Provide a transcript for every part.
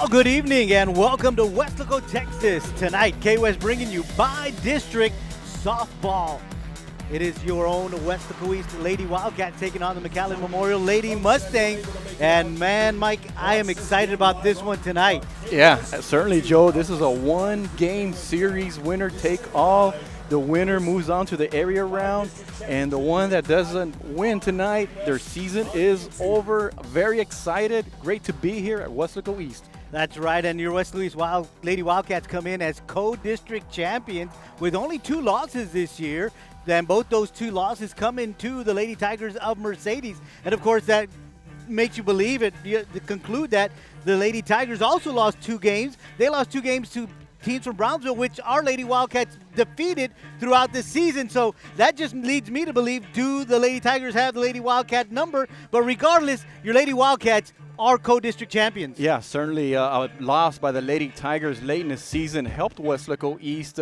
Well, good evening and welcome to Weslaco, Texas. Tonight, K-West bringing you by district softball. It is your own Weslaco East Lady Wildcats taking on the McAllen Memorial Lady Mustangs. And man, Mike, I am excited about this one tonight. Yeah, certainly, Joe. This is a one-game series, winner take all. The winner moves on to the area round, and the one that doesn't win tonight, their season is over. Very excited. Great to be here at Weslaco East. That's right, and your Weslaco East Lady Wildcats come in as co-district champions with only 2 losses this year. Then both those 2 losses come into the Lady Tigers of Mercedes, and of course that makes you believe it. You conclude that the Lady Tigers also lost 2 games. They lost 2 games to teams from Brownsville, which our Lady Wildcats defeated throughout the season. So that just leads me to believe, do the Lady Tigers have the Lady Wildcat number? But regardless, your Lady Wildcats are co-district champions. Yeah, certainly a loss by the Lady Tigers late in the season helped Weslaco East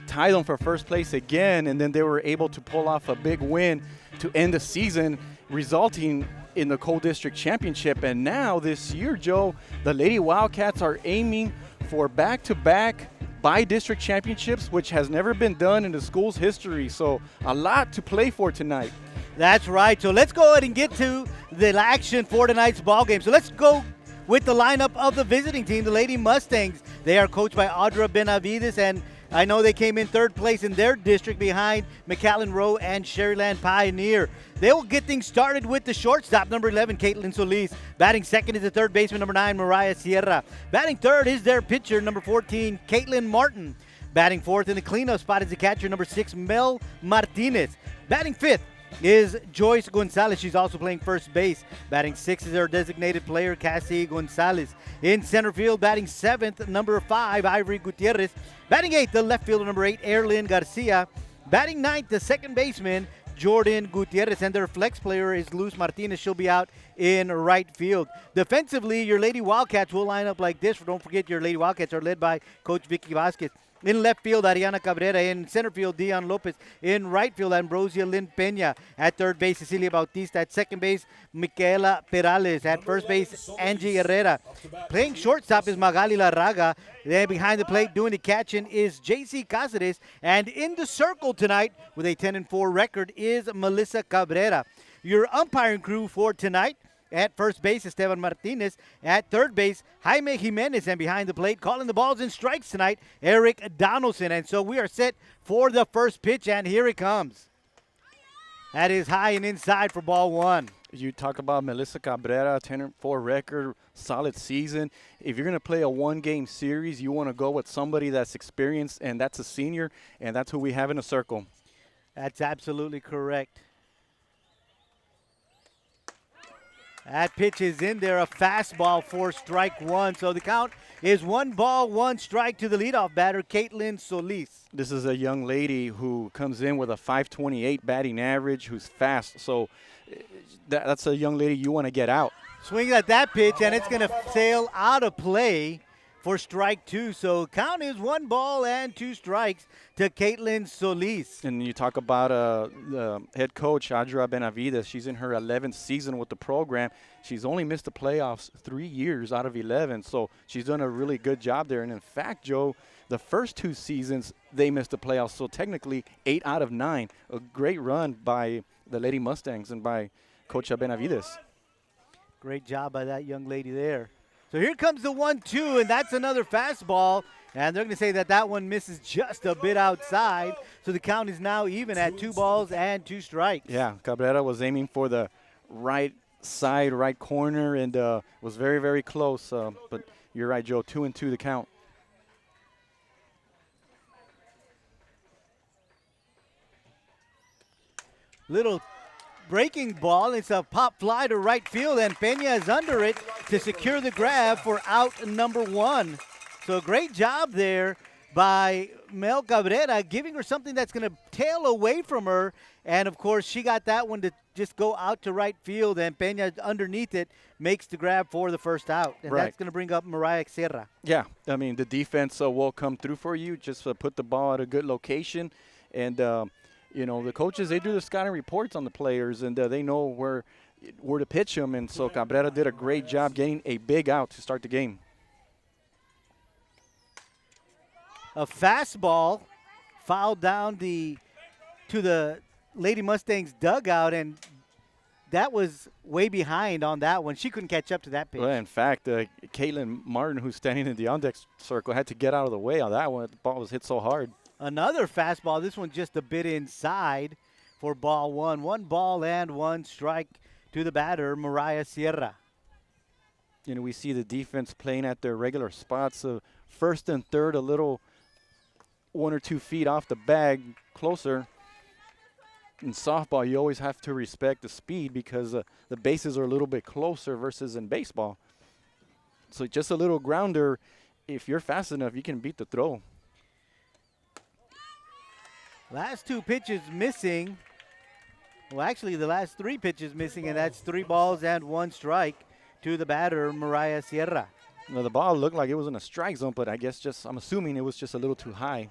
tie them for first place again, and then they were able to pull off a big win to end the season, resulting in the co-district championship. And now this year, Joe, the Lady Wildcats are aiming for back-to-back by-district championships, which has never been done in the school's history. So a lot to play for tonight. That's right. So let's go ahead and get to the action for tonight's ball game. So let's go with the lineup of the visiting team, the Lady Mustangs. They are coached by Audra Benavides, and I know they came in 3rd place in their district behind McAllen Rowe and Sherryland Pioneer. They will get things started with the shortstop, number 11, Caitlin Solis. Batting second is the 3rd baseman, number 9, Mariah Sierra. Batting third is their pitcher, number 14, Caitlin Martin. Batting fourth in the cleanup spot is the catcher, number 6, Mel Martinez. Batting fifth is Joyce Gonzalez. She's also playing first base. Batting 6th is our designated player, Cassie Gonzalez. In center field, batting 7th, number 5, Ivory Gutierrez. Batting 8th, the left fielder, number 8, Erlyn Garcia. Batting 9th, the second baseman, Jordan Gutierrez, and their flex player is Luz Martinez. She'll be out in right field. Defensively, your Lady Wildcats will line up like this. Don't forget, your Lady Wildcats are led by Coach Vicky Vasquez. In left field, Ariana Cabrera. In center field, Dion Lopez. In right field, Ambrosia Lynn Peña. At third base, Cecilia Bautista. At second base, Micaela Perales. At first base, Angie Herrera. Playing shortstop is Magali Larraga. There behind the plate doing the catching is JC Cáceres. And in the circle tonight with a 10-4 record is Melissa Cabrera. Your umpiring crew for tonight: at first base, Esteban Martinez. At third base, Jaime Jimenez. And behind the plate, calling the balls and strikes tonight, Eric Donaldson. And so we are set for the first pitch, and here it comes. That is high and inside for ball 1. You talk about Melissa Cabrera, 10-4 record, solid season. If you're going to play a one-game series, you want to go with somebody that's experienced, and that's a senior, and that's who we have in the circle. That's absolutely correct. That pitch is in there, a fastball for strike 1. So the count is 1 ball, 1 strike to the leadoff batter, Caitlin Solis. This is a young lady who comes in with a .528 batting average, who's fast. So that's a young lady you want to get out. Swings at that pitch, and it's going to sail out of play for strike 2. So count is 1 ball and 2 strikes to Caitlin Solis. And you talk about the head coach, Audra Benavides. She's in her 11th season with the program. She's only missed the playoffs 3 years out of 11. So she's done a really good job there. And in fact, Joe, the first 2 seasons, they missed the playoffs. So technically 8 out of 9. A great run by the Lady Mustangs and by Coach Benavides. Great job by that young lady there. So here comes the 1-2, and that's another fastball. And they're going to say that that one misses just a bit outside. So the count is now even at 2 balls and 2 strikes. Yeah, Cabrera was aiming for the right side, right corner, and was very, very close. But you're right, Joe, 2-2 the count. Little breaking ball. It's a pop fly to right field, and Peña is under it to secure the grab for out number 1. So great job there by Mel Cabrera, giving her something that's going to tail away from her. And, of course, she got that one to just go out to right field, and Peña underneath it makes the grab for the first out. And that's going to bring up Mariah Sierra. Yeah, I mean, the defense will come through for you. Just put the ball at a good location. And, you know, the coaches, they do the scouting reports on the players, and they know where to pitch them. And so Cabrera did a great job getting a big out to start the game. A fastball fouled down to the Lady Mustangs dugout, and that was way behind on that one. She couldn't catch up to that pitch. Well, in fact, Caitlin Martin, who's standing in the on-deck circle, had to get out of the way on that one. The ball was hit so hard. Another fastball. This one just a bit inside for ball one. 1 ball and 1 strike to the batter, Mariah Sierra. You know, we see the defense playing at their regular spots. First and third, a little 1 or 2 feet off the bag, closer. In softball, you always have to respect the speed because the bases are a little bit closer versus in baseball. So just a little grounder, if you're fast enough, you can beat the throw. Last 2 pitches missing. Well, actually, the last 3 pitches missing, and that's 3 balls and 1 strike to the batter, Mariah Sierra. Now, the ball looked like it was in a strike zone, but I guess I'm assuming it was just a little too high.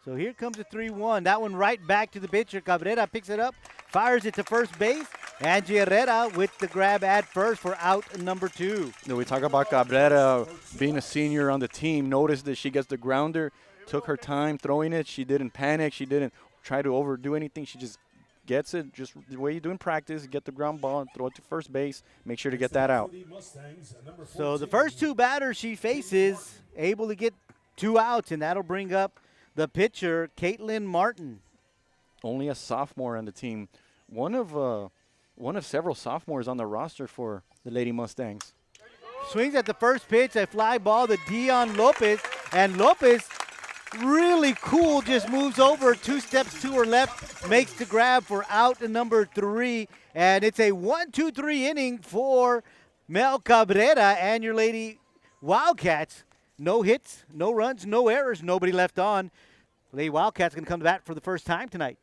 So here comes a 3-1. That one right back to the pitcher. Cabrera picks it up, fires it to first base. Angie Herrera with the grab at first for out number 2. Now, we talk about Cabrera being a senior on the team. Notice that she gets the grounder, took her time throwing it. She didn't panic. She didn't try to overdo anything. She just gets it just the way you do in practice. Get the ground ball, throw it to first base. Make sure to get that out. So the first 2 batters she faces able to get 2 outs, and that'll bring up the pitcher, Caitlin Martin. Only a sophomore on the team. One of several sophomores on the roster for the Lady Mustangs. Swings at the first pitch, a fly ball to Dion Lopez, and Lopez really cool, just moves over 2 steps to her left, makes the grab for out number 3, and it's a 1-2-3 inning for Mel Cabrera and your Lady Wildcats. No hits, no runs, no errors, nobody left on. Lady Wildcats going to come to bat for the first time tonight.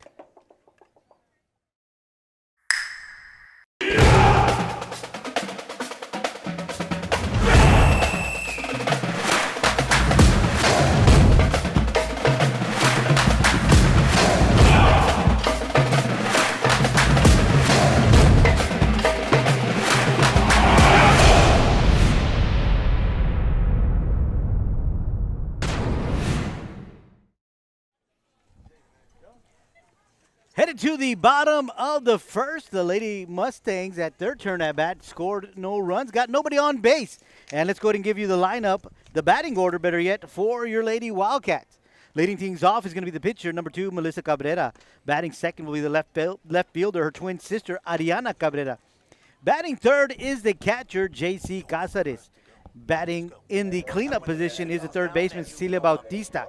Headed to the bottom of the first, the Lady Mustangs at their turn at bat scored no runs, got nobody on base. And let's go ahead and give you the lineup, the batting order, better yet, for your Lady Wildcats. Leading things off is going to be the pitcher, number 2, Melissa Cabrera. Batting second will be the left fielder, her twin sister, Ariana Cabrera. Batting third is the catcher, J.C. Cáceres. Batting in the cleanup position is the third baseman, Cecilia Bautista.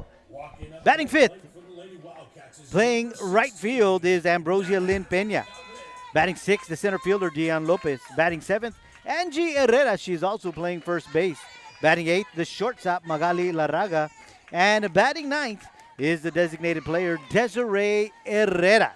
Batting fifth, playing right field is Ambrosia Lynn Peña. Batting sixth, the center fielder, Dion Lopez. Batting seventh, Angie Herrera. She's also playing first base. Batting eighth, the shortstop, Magali Larraga. And batting ninth is the designated player, Desiree Herrera.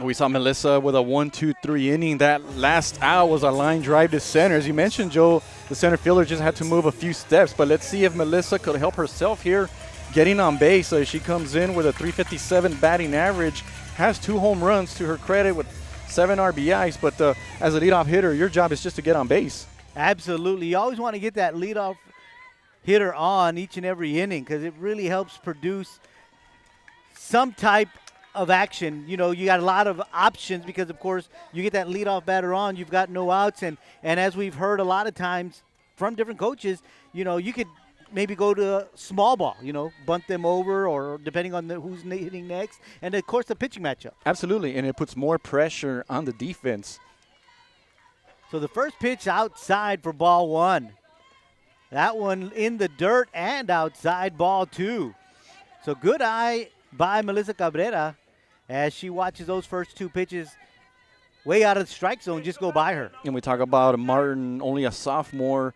We saw Melissa with a 1-2-3 inning. That last out was a line drive to center. As you mentioned, Joe, the center fielder just had to move a few steps. But let's see if Melissa could help herself here getting on base. So she comes in with a .357 batting average, has 2 home runs to her credit with 7 RBIs. But as a leadoff hitter, your job is just to get on base. Absolutely. You always want to get that leadoff hitter on each and every inning because it really helps produce some type of action. You know, you got a lot of options because, of course, you get that leadoff batter on, you've got no outs. And as we've heard a lot of times from different coaches, you know, you could maybe go to small ball, you know, bunt them over or depending on who's hitting next. And, of course, the pitching matchup. Absolutely, and it puts more pressure on the defense. So the first pitch outside for ball one. That one in the dirt and outside, ball 2. So good eye by Melissa Cabrera as she watches those first 2 pitches way out of the strike zone just go by her. And we talk about Martin, only a sophomore,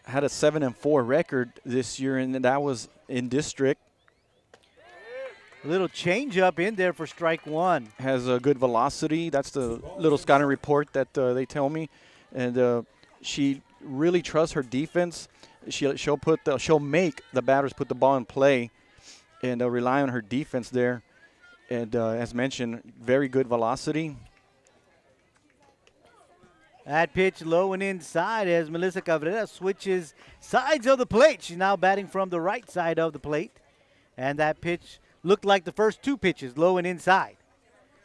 had a 7-4 record this year, and that was in district. A little change-up in there for strike 1. Has a good velocity. That's the little scouting report that they tell me. And she really trusts her defense. She'll make the batters put the ball in play and rely on her defense there. And as mentioned, very good velocity. That pitch low and inside as Melissa Cabrera switches sides of the plate. She's now batting from the right side of the plate. And that pitch looked like the first two pitches, low and inside.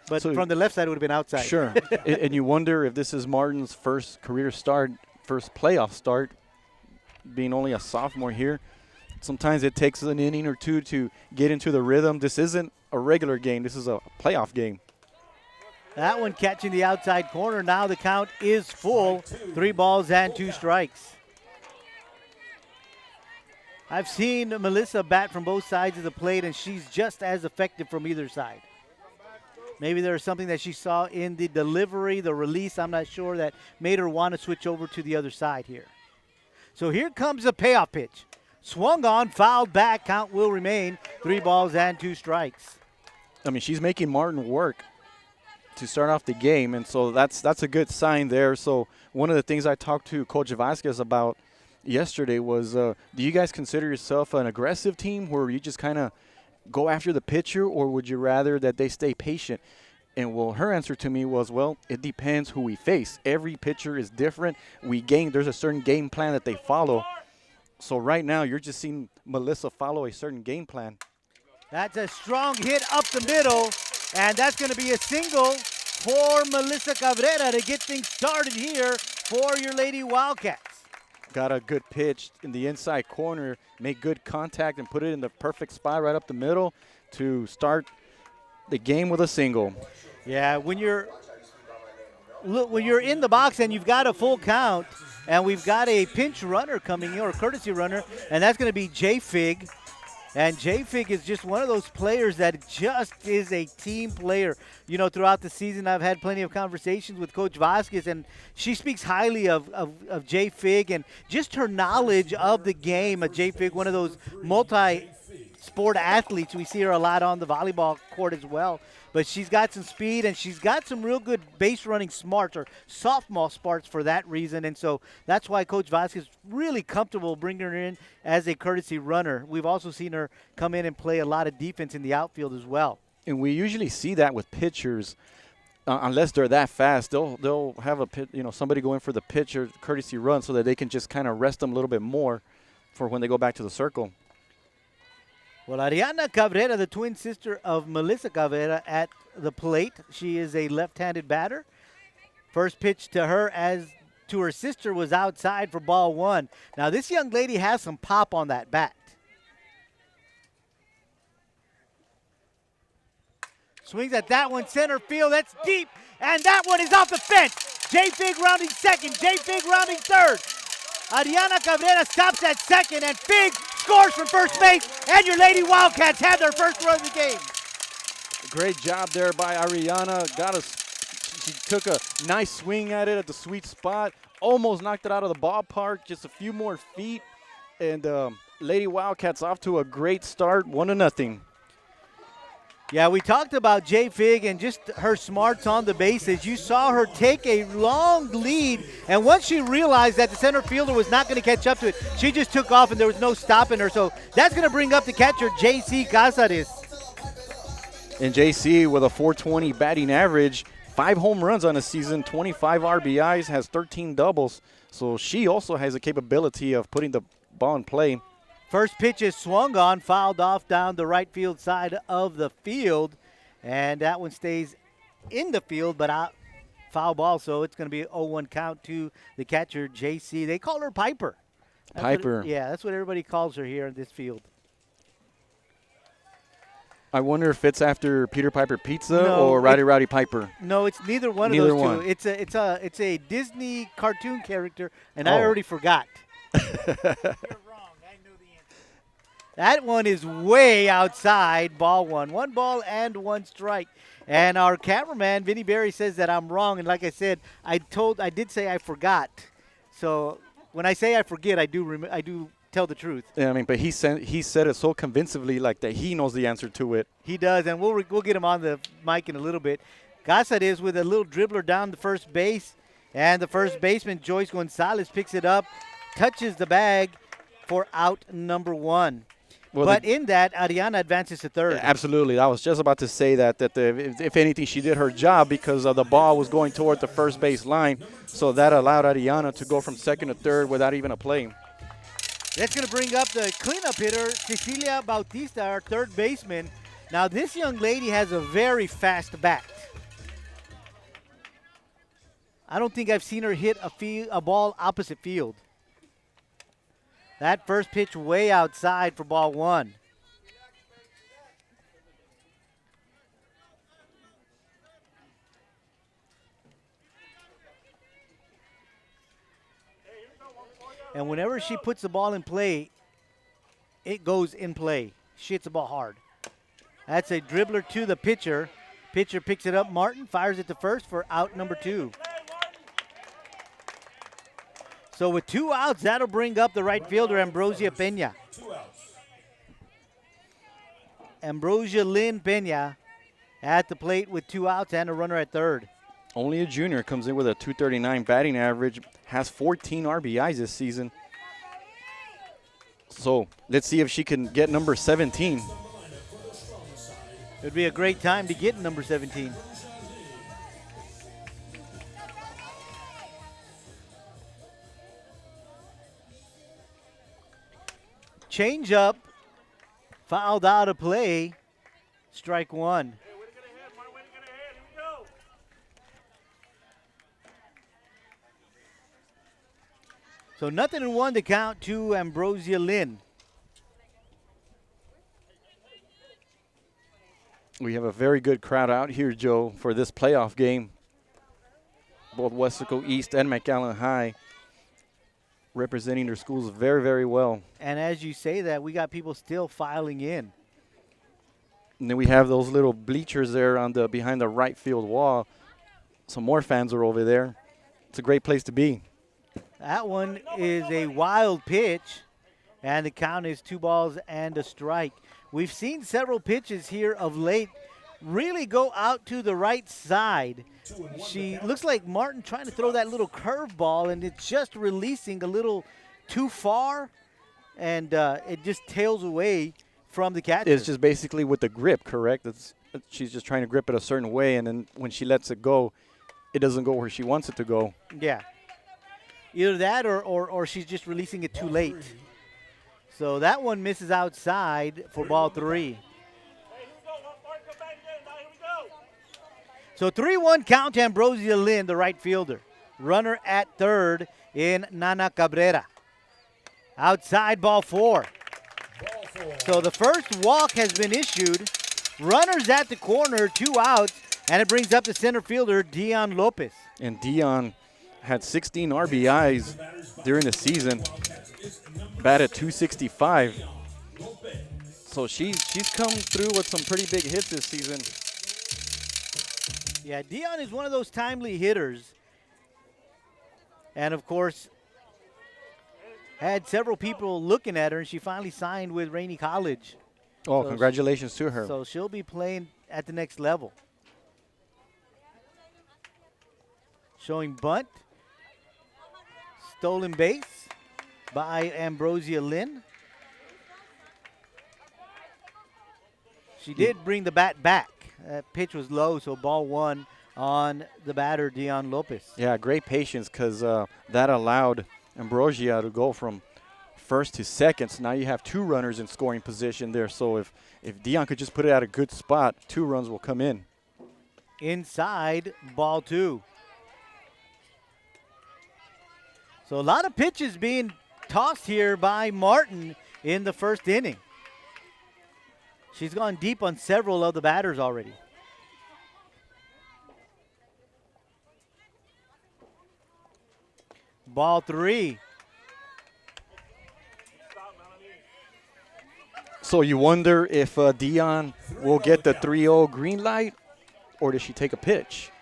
But So- from the left side, it would have been outside. Sure. And you wonder if this is Martin's first career start, first playoff start, being only a sophomore here. Sometimes it takes an inning or two to get into the rhythm. This isn't a regular game. This is a playoff game. That one catching the outside corner. Now the count is full. 3 balls and 2 strikes. I've seen Melissa bat from both sides of the plate, and she's just as effective from either side. Maybe there was something that she saw in the delivery, the release, I'm not sure, that made her want to switch over to the other side here. So here comes a payoff pitch. Swung on, fouled back, count will remain. 3 balls and 2 strikes. I mean, she's making Martin work to start off the game, and so that's a good sign there. So one of the things I talked to Coach Vasquez about yesterday was, do you guys consider yourself an aggressive team where you just kind of go after the pitcher, or would you rather that they stay patient? And well, her answer to me was, well, it depends who we face. Every pitcher is different. There's a certain game plan that they follow. So right now, you're just seeing Melissa follow a certain game plan. That's a strong hit up the middle, and that's going to be a single for Melissa Cabrera to get things started here for your Lady Wildcats. Got a good pitch in the inside corner, make good contact, and put it in the perfect spot right up the middle to start the game with a single. Yeah, when you're in the box and you've got a full count, and we've got a pinch runner coming in, or a courtesy runner, and that's going to be J Fig. And J Fig is just one of those players that just is a team player. You know, throughout the season, I've had plenty of conversations with Coach Vasquez, and she speaks highly of J Fig and just her knowledge of the game. J Fig, one of those multi-sport athletes. We see her a lot on the volleyball court as well. But she's got some speed, and she's got some real good base running smarts, or softball smarts for that reason. And so that's why Coach Vasquez is really comfortable bringing her in as a courtesy runner. We've also seen her come in and play a lot of defense in the outfield as well. And we usually see that with pitchers, unless they're that fast. They'll have somebody go in for the pitcher courtesy run so that they can just kind of rest them a little bit more for when they go back to the circle. Well, Ariana Cabrera, the twin sister of Melissa Cabrera, at the plate. She is a left-handed batter. First pitch to her as to her sister was outside for ball 1. Now, this young lady has some pop on that bat. Swings at that one, center field. That's deep, and that one is off the fence. J Fig rounding second, J Fig rounding third. Ariana Cabrera stops at second, and Fig scores from first base, and your Lady Wildcats have their first run of the game. Great job there by Ariana. She took a nice swing at it at the sweet spot. Almost knocked it out of the ballpark. Just a few more feet, and Lady Wildcats off to a great start, 1-0. Yeah, we talked about J Fig and just her smarts on the bases. You saw her take a long lead, and once she realized that the center fielder was not going to catch up to it, she just took off, and there was no stopping her. So that's going to bring up the catcher, J.C. Cazares. And J.C. with a .420 batting average, 5 home runs on a season, 25 RBIs, has 13 doubles. So she also has the capability of putting the ball in play. First pitch is swung on, fouled off down the right field side of the field. And that one stays in the field, but out, foul ball. So it's going to be an 0-1 count to the catcher, JC. They call her Piper. Piper. That's what everybody calls her here in this field. I wonder if it's after Peter Piper Pizza or Rowdy Piper. No, it's neither one of those two. It's a Disney cartoon character, and I already forgot. That one is way outside, ball 1. 1 ball and 1 strike. And our cameraman, Vinny Berry, says that I'm wrong. And like I said, I did say I forgot. So when I say I forget, I do tell the truth. Yeah, I mean, but he said it so convincingly, like that he knows the answer to it. He does, and we'll get him on the mic in a little bit. Cazares with a little dribbler down the first base. And the first baseman, Joyce Gonzalez, picks it up, touches the bag for out number 1. But in that, Ariana advances to third. Absolutely. I was just about to say that if anything, she did her job because the ball was going toward the first base line. So that allowed Ariana to go from second to third without even a play. That's going to bring up the cleanup hitter, Cecilia Bautista, our third baseman. Now, this young lady has a very fast bat. I don't think I've seen her hit a ball opposite field. That first pitch way outside for ball one. And whenever she puts the ball in play, it goes in play. She hits the ball hard. That's a dribbler to the pitcher. Pitcher picks it up. Martin fires it to first for out number 2. So with 2 outs, that'll bring up the right fielder, Ambrosia Peña. Ambrosia Lynn Peña at the plate with 2 outs and a runner at third. Only a junior, comes in with a .239 batting average, has 14 RBIs this season. So let's see if she can get number 17. It'd be a great time to get number 17. Change up, fouled out of play, strike one. So 0-1 to count to Ambrosia Lynn. We have a very good crowd out here, Joe, for this playoff game. Both Weslaco East and McAllen High representing their schools very, very well. And as you say that, we got people still filing in. And then we have those little bleachers there on the behind the right field wall. Some more fans are over there. It's a great place to be. That one is a wild pitch, and the count is 2 balls and a strike. We've seen several pitches here of late really go out to the right side. She looks like Martin trying to throw that little curveball, and it's just releasing a little too far, and it just tails away from the catcher. It's just basically with the grip, correct? She's just trying to grip it a certain way, and then when she lets it go, it doesn't go where she wants it to go. Yeah. Either that or she's just releasing it too late. So that one misses outside for ball 3. So 3-1 count to Ambrosia Lynn, the right fielder. Runner at third in Nana Cabrera. Outside, ball 4. So the first walk has been issued. Runners at the corner, 2 outs, and it brings up the center fielder, Dion Lopez. And Dion had 16 RBIs during the season, batted .265. So she's come through with some pretty big hits this season. Yeah, Dion is one of those timely hitters. And, of course, had several people looking at her, and she finally signed with Rainey College. Oh, so congratulations to her. So she'll be playing at the next level. Showing bunt. Stolen base by Ambrosia Lynn. She did bring the bat back. That pitch was low, so ball 1 on the batter, Dion Lopez. Yeah, great patience because that allowed Ambrosia to go from first to second. So now you have 2 runners in scoring position there. So if Dion could just put it at a good spot, 2 runs will come in. Inside, ball 2. So a lot of pitches being tossed here by Martin in the first inning. She's gone deep on several of the batters already. Ball 3. So you wonder if Dion will get the 3-0 green light, or does she take a pitch?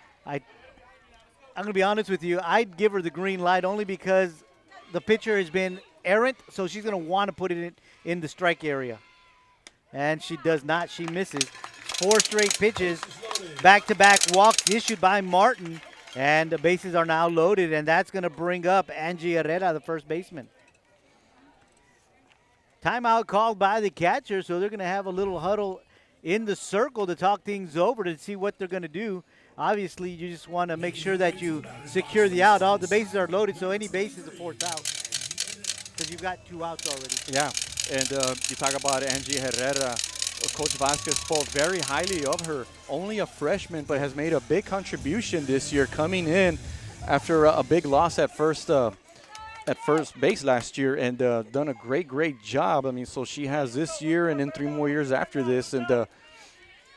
I'm going to be honest with you. I'd give her the green light only because the pitcher has been errant, so she's going to want to put it in the strike area. And she does not. She misses. 4 straight pitches, back-to-back walks issued by Martin, and the bases are now loaded, and that's going to bring up Angie Herrera, the first baseman. Timeout called by the catcher, so they're going to have a little huddle in the circle to talk things over to see what they're going to do. Obviously, you just want to make sure that you secure the out. All the bases are loaded, so any base is a fourth out because you've got 2 outs already. Yeah, and you talk about Angie Herrera. Coach Vasquez spoke very highly of her. Only a freshman, but has made a big contribution this year, coming in after a big loss at first base last year, and done a great job. I mean, so she has this year and then 3 more years after this, and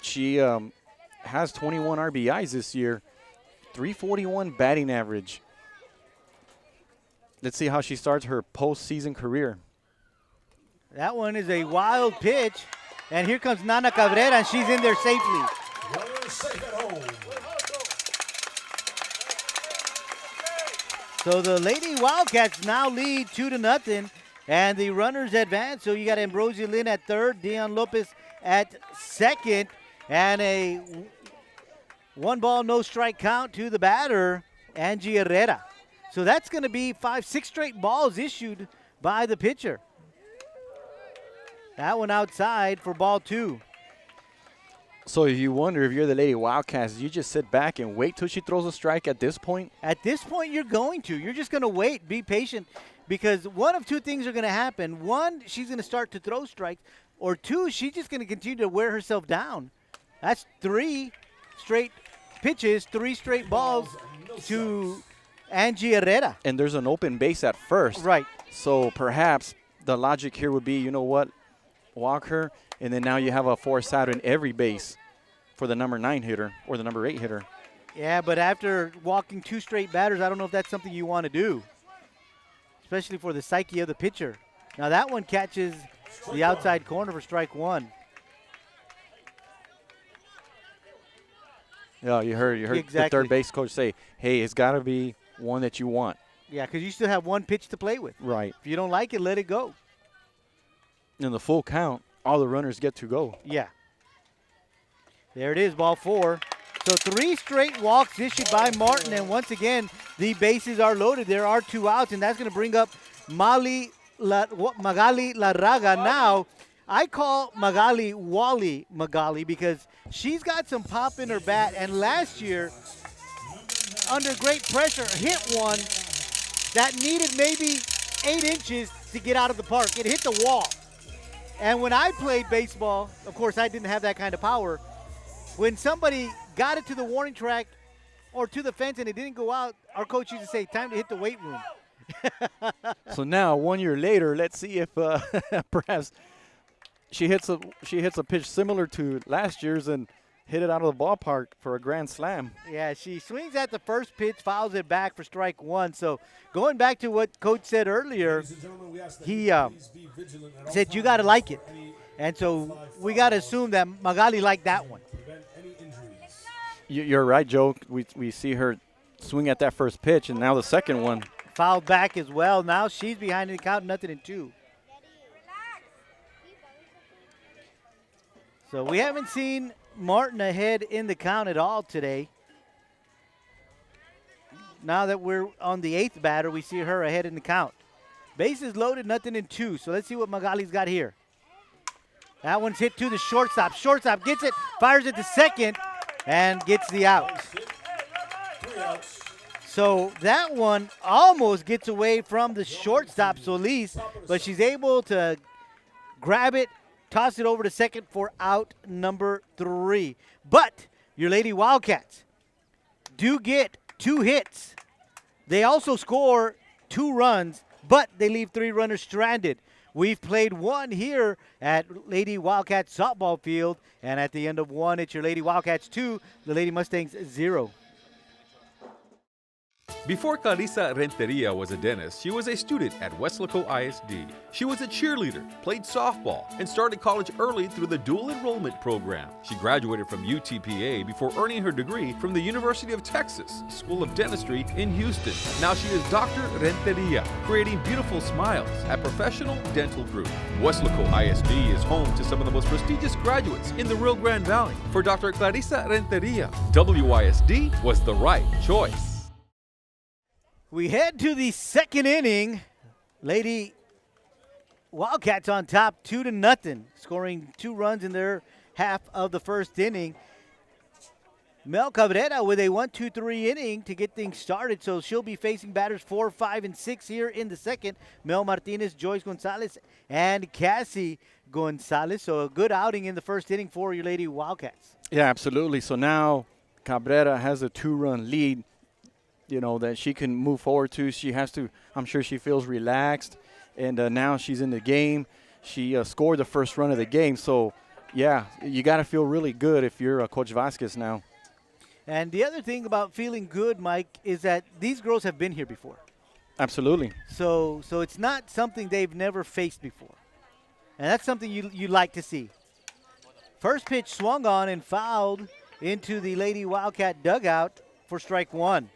she has 21 RBIs this year, 341 batting average. Let's see how she starts her postseason career. That one is a wild pitch, and here comes Nana Cabrera, and she's in there safely. So the Lady Wildcats now lead 2-0, and the runners advance. So you got Ambrosia Lynn at third, Dion Lopez at second, and a 1-ball, no strike count to the batter, Angie Herrera. So that's going to be 5-6 straight balls issued by the pitcher. That one outside for ball 2. So you wonder if you're the Lady Wildcats, you just sit back and wait till she throws a strike at this point? At this point, you're going to. You're just going to wait, be patient, because one of 2 things are going to happen. 1, she's going to start to throw strikes, or 2, she's just going to continue to wear herself down. That's 3 straight pitches, 3 straight balls to Angie Herrera. And there's an open base at first. Right. So perhaps the logic here would be, you know what, walk her, and then now you have a force out in every base for the number 9 hitter or the number 8 hitter. Yeah, but after walking 2 straight batters, I don't know if that's something you want to do, especially for the psyche of the pitcher. Now that one catches the outside corner for strike 1. Yeah, you heard Exactly. the third base coach say, hey, it's got to be one that you want. Yeah, because you still have 1 pitch to play with. Right. If you don't like it, let it go. In the full count, all the runners get to go. Yeah. There it is, ball 4. So 3 straight walks issued by Martin, and once again, the bases are loaded. There are 2 outs, and that's going to bring up Magali Larraga. Now, I call Magali Wally Magali because she's got some pop in her bat, and last year, under great pressure, hit one that needed maybe 8 inches to get out of the park. It hit the wall. And when I played baseball, of course, I didn't have that kind of power. When somebody got it to the warning track or to the fence and it didn't go out, our coach used to say, time to hit the weight room. So now, 1 year later, let's see if perhaps she hits a pitch similar to last year's and hit it out of the ballpark for a grand slam. Yeah, she swings at the first pitch, fouls it back for strike 1. So going back to what Coach said earlier, he said you got to like it. And so we got to assume that Magali liked that one. You're right, Joe. We see her swing at that first pitch, and now the second one. Fouled back as well. Now she's behind in the count, 0-2. So we haven't seen Martin ahead in the count at all today. Now that we're on the 8th batter, we see her ahead in the count. Bases loaded, 0-2. So let's see what Magali's got here. That one's hit to the shortstop. Shortstop gets it, fires it to second, and gets the out. So that one almost gets away from the shortstop, Solis, but she's able to grab it, toss it over to second for out number 3. But your Lady Wildcats do get 2 hits. They also score 2 runs, but they leave 3 runners stranded. We've played 1 here at Lady Wildcats softball field, and at the end of 1, it's your Lady Wildcats 2, the Lady Mustangs 0. Before Clarissa Renteria was a dentist, she was a student at Weslaco ISD. She was a cheerleader, played softball, and started college early through the dual enrollment program. She graduated from UTPA before earning her degree from the University of Texas School of Dentistry in Houston. Now she is Dr. Renteria, creating beautiful smiles at Professional Dental Group. Weslaco ISD is home to some of the most prestigious graduates in the Rio Grande Valley. For Dr. Clarissa Renteria, WISD was the right choice. We head to the 2nd inning. Lady Wildcats on top 2-0, scoring 2 runs in their half of the first inning. Mel Cabrera with a 1-2-3 inning to get things started, so she'll be facing batters 4, 5, and 6 here in the second. Mel Martinez, Joyce Gonzalez, and Cassie Gonzalez. So a good outing in the first inning for your Lady Wildcats. Yeah, absolutely. So now Cabrera has a 2-run lead, that she can move forward to. She has to, I'm sure she feels relaxed, and now she's in the game. She scored the first run of the game. So, yeah, you got to feel really good if you're Coach Vasquez now. And the other thing about feeling good, Mike, is that these girls have been here before. Absolutely. So it's not something they've never faced before. And that's something you like to see. First pitch swung on and fouled into the Lady Wildcat dugout for strike 1.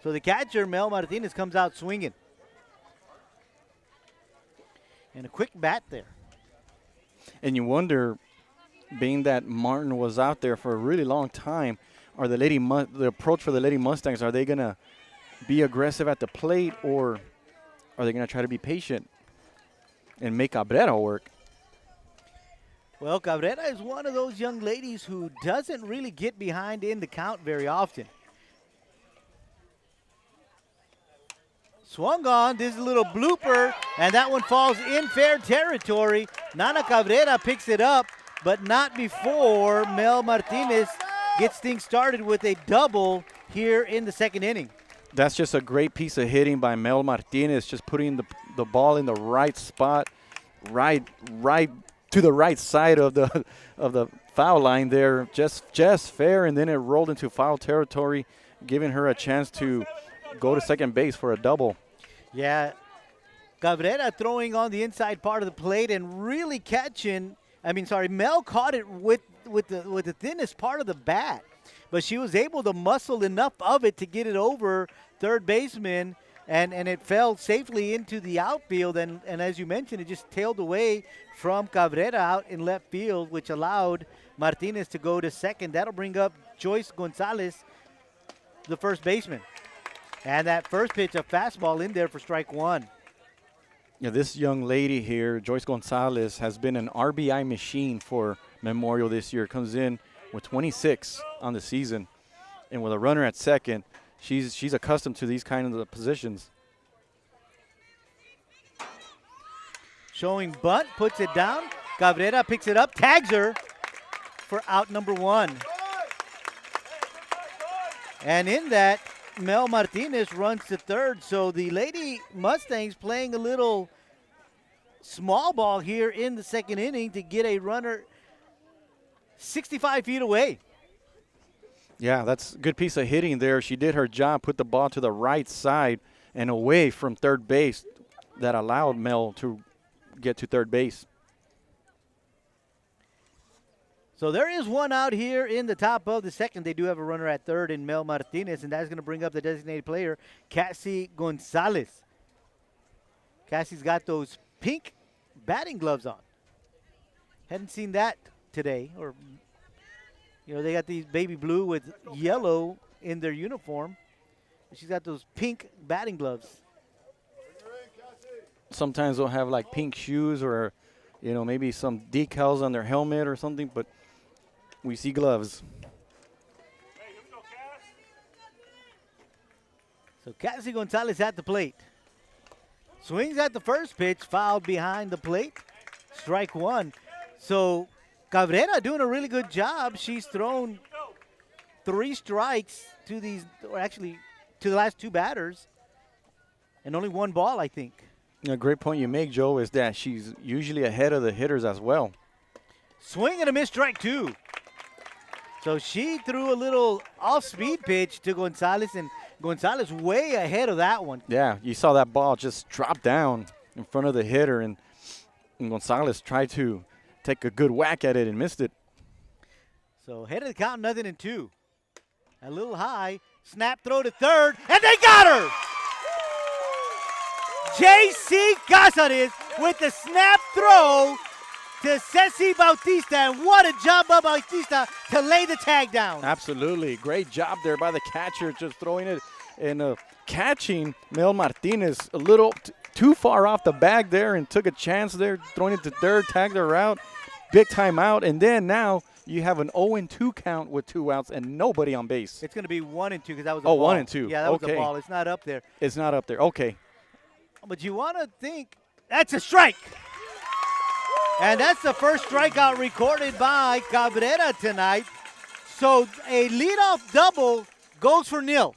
So the catcher, Mel Martinez, comes out swinging. And a quick bat there. And you wonder, being that Martin was out there for a really long time, are the approach for the Lady Mustangs, are they going to be aggressive at the plate, or are they going to try to be patient and make Cabrera work? Well, Cabrera is one of those young ladies who doesn't really get behind in the count very often. Swung on, this is a little blooper, and that one falls in fair territory. Nana Cabrera picks it up, but not before Mel Martinez gets things started with a double here in the second inning. That's just a great piece of hitting by Mel Martinez, just putting the ball in the right spot, right to the right side of the foul line there, just fair, and then it rolled into foul territory, giving her a chance to go to second base for a double. Yeah, Cabrera throwing on the inside part of the plate and really Mel caught it with the thinnest part of the bat, but she was able to muscle enough of it to get it over third baseman, and it fell safely into the outfield, and as you mentioned, it just tailed away from Cabrera out in left field, which allowed Martinez to go to second. That'll bring up Joyce Gonzalez, the first baseman. And that first pitch, a fastball in there for strike 1. Yeah, this young lady here, Joyce Gonzalez, has been an RBI machine for Memorial this year. Comes in with 26 on the season, and with a runner at second, she's accustomed to these kind of positions. Showing bunt, puts it down. Cabrera picks it up, tags her for out number 1. And in that, Mel Martinez runs to third. So the Lady Mustangs playing a little small ball here in the second inning to get a runner 65 feet away. Yeah, that's a good piece of hitting there. She did her job, put the ball to the right side and away from third base. That allowed Mel to get to third base. So there is one out here in the top of the second. They do have a runner at third in Mel Martinez, and that's going to bring up the designated player, Cassie Gonzalez. Cassie's got those pink batting gloves on. Hadn't seen that today. Or, they got these baby blue with yellow in their uniform. She's got those pink batting gloves. Sometimes they'll have like pink shoes or, maybe some decals on their helmet or something, but we see gloves. So Cassie Gonzalez at the plate. Swings at the first pitch, fouled behind the plate. Strike 1. So Cabrera doing a really good job. She's thrown 3 strikes to the last 2 batters, and only 1 ball, I think. A great point you make, Joe, is that she's usually ahead of the hitters as well. Swing and a miss, strike 2. So she threw a little off-speed pitch to Gonzalez, and Gonzalez way ahead of that one. Yeah, you saw that ball just drop down in front of the hitter, and Gonzalez tried to take a good whack at it and missed it. So head of the count, 0-2. A little high, snap throw to third, and they got her! J.C. Cázares with the snap throw to Cecilia Bautista, and what a job by Bautista to lay the tag down. Absolutely. Great job there by the catcher, just throwing it and catching Mel Martinez a little too far off the bag there and took a chance there, throwing it to third, tagged her out, big time out, and then now you have an 0-2 count with 2 outs and nobody on base. It's going to be 1-2 because that was a ball. 1-2. Yeah, that was a ball. It's not up there. It's not up there. Okay. But you want to think that's a strike. And that's the first strikeout recorded by Cabrera tonight. So a leadoff double goes for nil.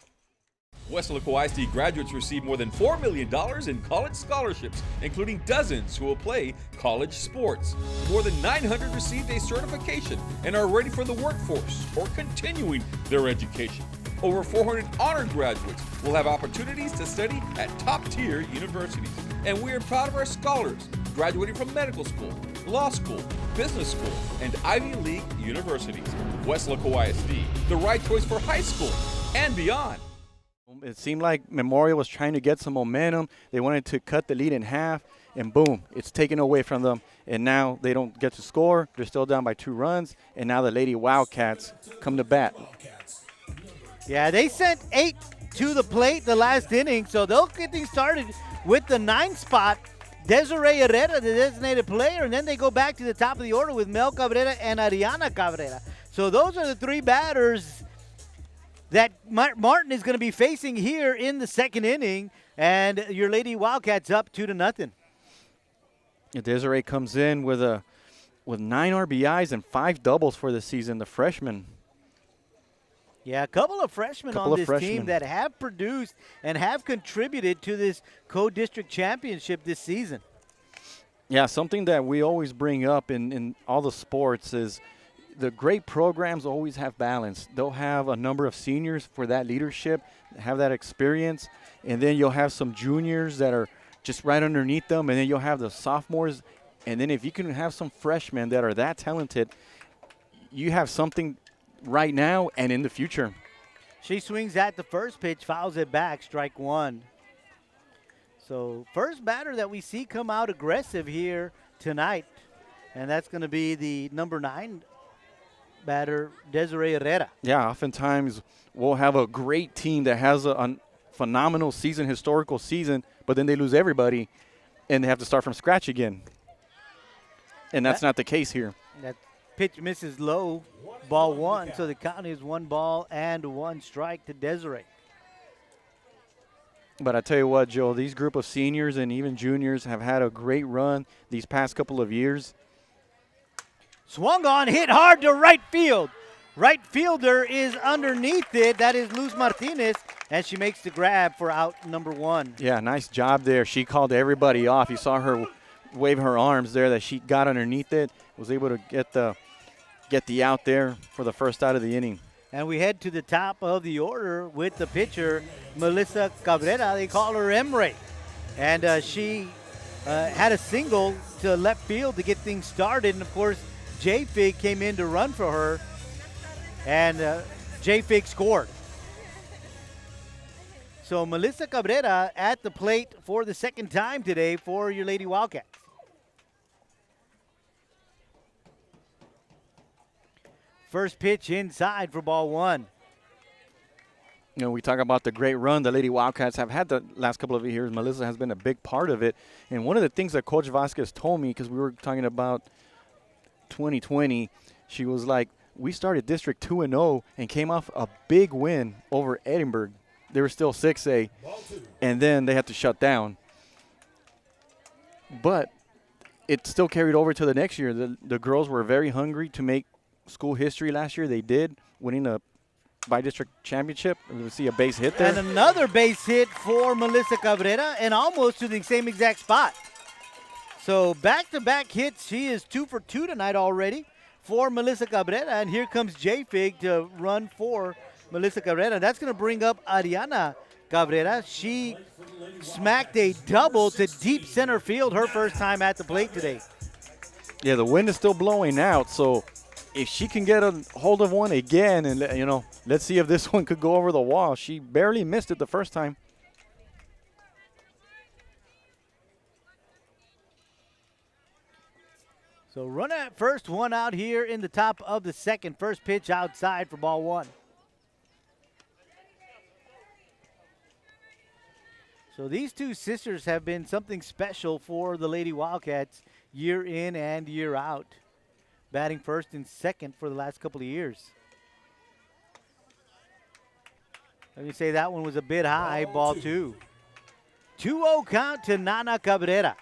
Weslaco ISD graduates receive more than $4 million in college scholarships, including dozens who will play college sports. More than 900 received a certification and are ready for the workforce or continuing their education. Over 400 honor graduates will have opportunities to study at top-tier universities. And we are proud of our scholars graduating from medical school, law school, business school, and Ivy League universities. Weslaco ISD, the right choice for high school and beyond. It seemed like Memorial was trying to get some momentum. They wanted to cut the lead in half, and boom, it's taken away from them. And now they don't get to score. They're still down by 2 runs, and now the Lady Wildcats come to bat. Yeah, they sent 8 to the plate the last inning, so they'll get things started with the 9th spot. Desiree Herrera, the designated player, and then they go back to the top of the order with Mel Cabrera and Ariana Cabrera. So those are the 3 batters that Martin is going to be facing here in the 2nd inning, and your Lady Wildcats up 2-0. Desiree comes in with 9 RBIs and 5 doubles for the season, the freshman. Yeah, a couple of freshmen on this team that have produced and have contributed to this co-district championship this season. Yeah, something that we always bring up in all the sports is the great programs always have balance. They'll have a number of seniors for that leadership, have that experience, and then you'll have some juniors that are just right underneath them, and then you'll have the sophomores. And then if you can have some freshmen that are that talented, you have something right now and in the future. She swings at the first pitch, fouls it back, strike 1. So first batter that we see come out aggressive here tonight, and that's going to be the number 9 batter, Desiree Herrera. Yeah, oftentimes we'll have a great team that has a phenomenal season, historical season, but then they lose everybody and they have to start from scratch again. And that's not the case here. That pitch misses low, ball 1, so the count is 1 ball and 1 strike to Desiree. But I tell you what, Joe, these group of seniors and even juniors have had a great run these past couple of years. Swung on, hit hard to right field. Right fielder is underneath it. That is Luz Martinez, and she makes the grab for out number 1. Yeah, nice job there. She called everybody off. You saw her wave her arms there that she got underneath it, was able to get the out there for the first out of the inning. And we head to the top of the order with the pitcher, Melissa Cabrera. They call her Emre. And she had a single to left field to get things started. And, of course, J-Fig came in to run for her, and J-Fig scored. So Melissa Cabrera at the plate for the 2nd time today for your Lady Wildcats. First pitch inside for ball 1. You know, we talk about the great run the Lady Wildcats have had the last couple of years. Melissa has been a big part of it. And one of the things that Coach Vasquez told me, because we were talking about 2020, she was like, we started District 2-0 and came off a big win over Edinburgh. They were still 6A, and then they had to shut down. But it still carried over to the next year. The girls were very hungry to make school history last year. They did, winning a by-district championship. We see a base hit there. And another base hit for Melissa Cabrera, and almost to the same exact spot. So back-to-back hits. She is 2 for 2 tonight already for Melissa Cabrera. And here comes J-Fig to run for Melissa Cabrera. That's going to bring up Ariana Cabrera. She smacked a double to deep center field her first time at the plate today. Yeah, the wind is still blowing out, so if she can get a hold of one again, and, you know, let's see if this one could go over the wall. She barely missed it the first time. So run at first, 1 out here in the top of the 2nd. First pitch outside for ball 1. So these two sisters have been something special for the Lady Wildcats year in and year out, batting first and second for the last couple of years. Let me say that one was a bit high, ball two. 2-0 count to Nana Cabrera.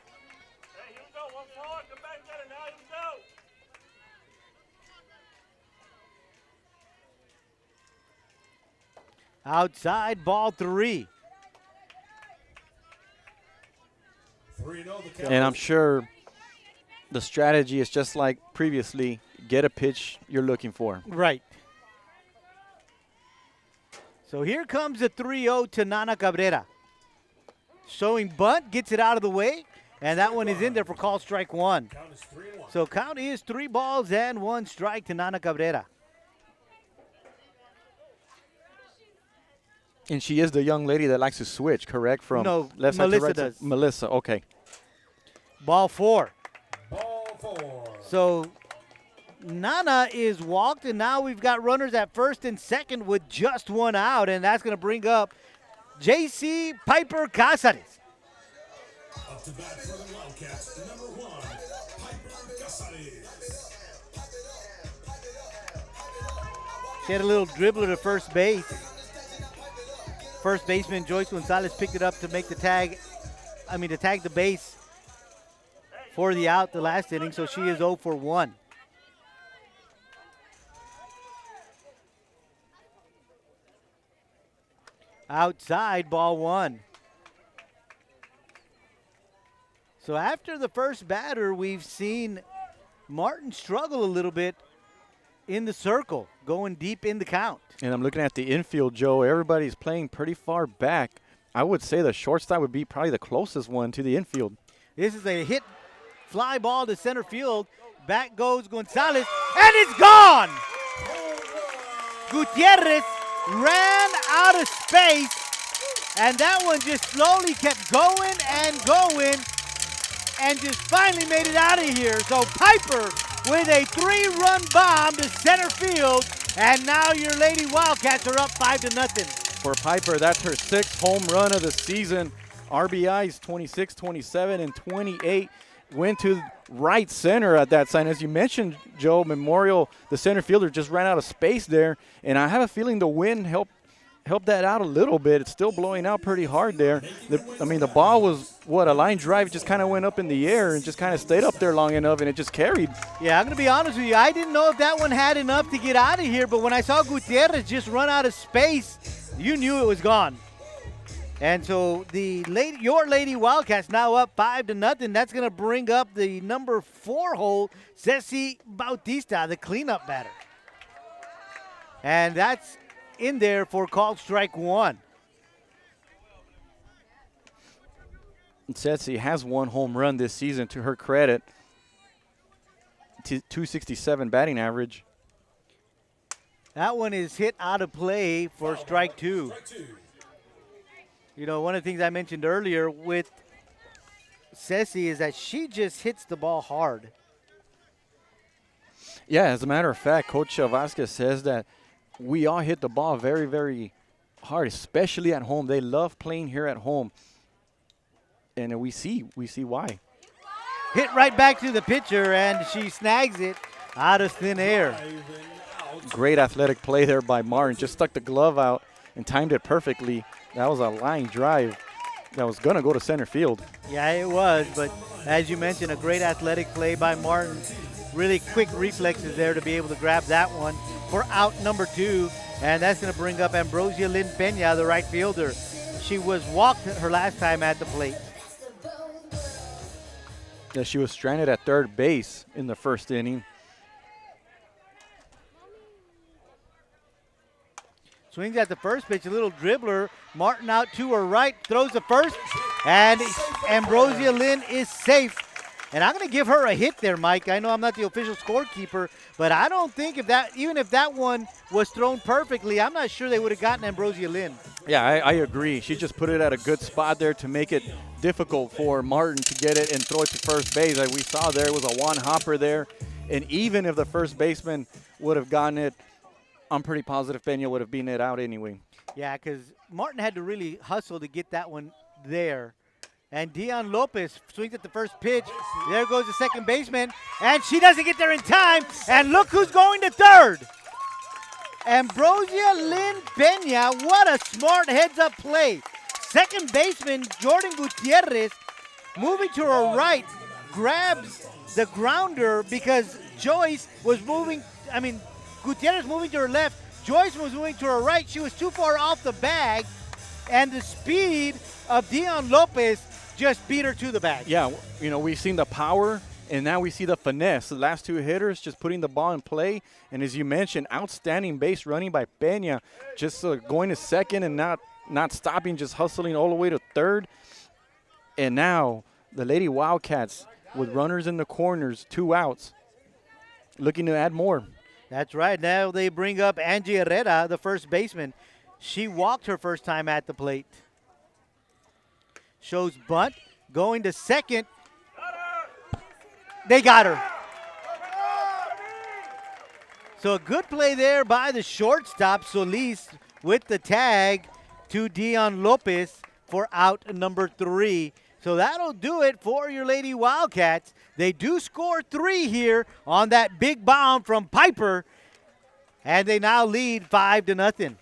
Outside, ball three. And I'm sure the strategy is just like previously, get a pitch you're looking for. Right. So here comes the 3-0 to Nana Cabrera. Showing bunt, gets it out of the way, and that one is in there for call strike one. So count is 3 balls and 1 strike to Nana Cabrera. And she is the young lady that likes to switch, correct? From No, left side to Melissa right side? does. Melissa, okay. Ball 4. Ball 4. So Nana is walked, and now we've got runners at first and second with just 1 out, and that's going to bring up J.C. Piper Casares. Up to bat for the Wildcats, number 1, Piper Casares. She had a little dribbler to first base. First baseman Joyce Gonzalez picked it up to make the tag, to tag the base for the out the last inning, so she is 0 for 1. Outside, ball 1. So after the first batter, we've seen Martin struggle a little bit in the circle, going deep in the count. And I'm looking at the infield, Joe. Everybody's playing pretty far back. I would say the shortstop would be probably the closest one to the infield. This is a hit fly ball to center field. Back goes Gonzalez, and it's gone! Gutierrez ran out of space, and that one just slowly kept going and just finally made it out of here. So Piper with a 3-run bomb to center field, and now your Lady Wildcats are up 5-0. For Piper, that's her 6th home run of the season. RBIs 26, 27, and 28. Went to right center at that sign. As you mentioned, Joe, Memorial, the center fielder just ran out of space there, and I have a feeling the wind helped that out a little bit. It's still blowing out pretty hard there. The ball was, a line drive, just kind of went up in the air and just kind of stayed up there long enough, and it just carried. Yeah, I'm going to be honest with you. I didn't know if that one had enough to get out of here, but when I saw Gutierrez just run out of space, you knew it was gone. And so your Lady Wildcats now up 5-0. That's going to bring up the number 4 hole, Cecilia Bautista, the cleanup batter. And that's in there for called strike 1. Ceci has 1 home run this season, to her credit. 267 batting average. That one is hit out of play for strike 2. You know, one of the things I mentioned earlier with Ceci is that she just hits the ball hard. Yeah, as a matter of fact, Coach Vasquez says that we all hit the ball very, very hard, especially at home. They love playing here at home, and we see why. Hit right back to the pitcher, and she snags it out of thin air. Great athletic play there by Martin. Just stuck the glove out and timed it perfectly. That was a line drive that was going to go to center field. Yeah, it was, but as you mentioned, a great athletic play by Martin. Really quick reflexes there to be able to grab that one for out number 2, and that's going to bring up Ambrosia Lynn Peña, the right fielder. She was walked her last time at the plate. Yeah, she was stranded at third base in the first inning. Swings at the first pitch, a little dribbler. Martin out to her right, throws the first, and Ambrosia Lynn is safe. And I'm going to give her a hit there, Mike. I know I'm not the official scorekeeper, but I don't think even if that one was thrown perfectly, I'm not sure they would have gotten Ambrosia Lynn. Yeah, I agree. She just put it at a good spot there to make it difficult for Martin to get it and throw it to first base. Like we saw there, it was a one-hopper there. And even if the first baseman would have gotten it, I'm pretty positive Peña would have beaten it out anyway. Yeah, because Martin had to really hustle to get that one there. And Dion Lopez swings at the first pitch. There goes the second baseman. And she doesn't get there in time. And look who's going to third. Ambrosia Lynn Peña. What a smart heads-up play. Second baseman Jordan Gutierrez moving to her right grabs the grounder because Joyce was moving. Gutierrez moving to her left. Joyce was moving to her right. She was too far off the bag. And the speed of Dion Lopez just beat her to the bag. Yeah, we've seen the power, and now we see the finesse. The last two hitters just putting the ball in play. And as you mentioned, outstanding base running by Peña, just going to second and not stopping, just hustling all the way to third. And now the Lady Wildcats with runners in the corners, 2 outs, looking to add more. That's right. Now they bring up Angie Herrera, the first baseman. She walked her first time at the plate. Shows bunt, going to second. They got her. So a good play there by the shortstop, Solis, with the tag to Dion Lopez for out number 3. So that'll do it for your Lady Wildcats. They do score 3 here on that big bomb from Piper, and they now lead 5-0.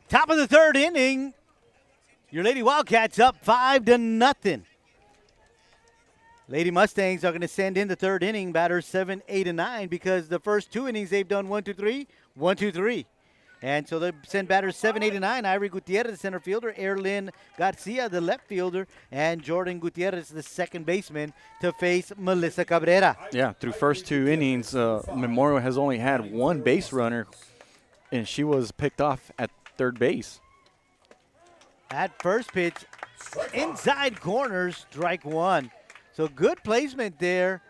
Top of the third inning, your Lady Wildcats up 5-0. Lady Mustangs are going to send in the third inning, batters 7, 8, and 9, because the first 2 innings they've done 1, 2, 3, 1, 2, 3. And so they send batters 7, 8, and 9. Ivory Gutierrez, the center fielder, Erlyn Garcia, the left fielder, and Jordan Gutierrez, the second baseman, to face Melissa Cabrera. Yeah, through first 2 innings, Memorial has only had 1 base runner, and she was picked off at third base. At first pitch, inside corner, strike 1. So good placement there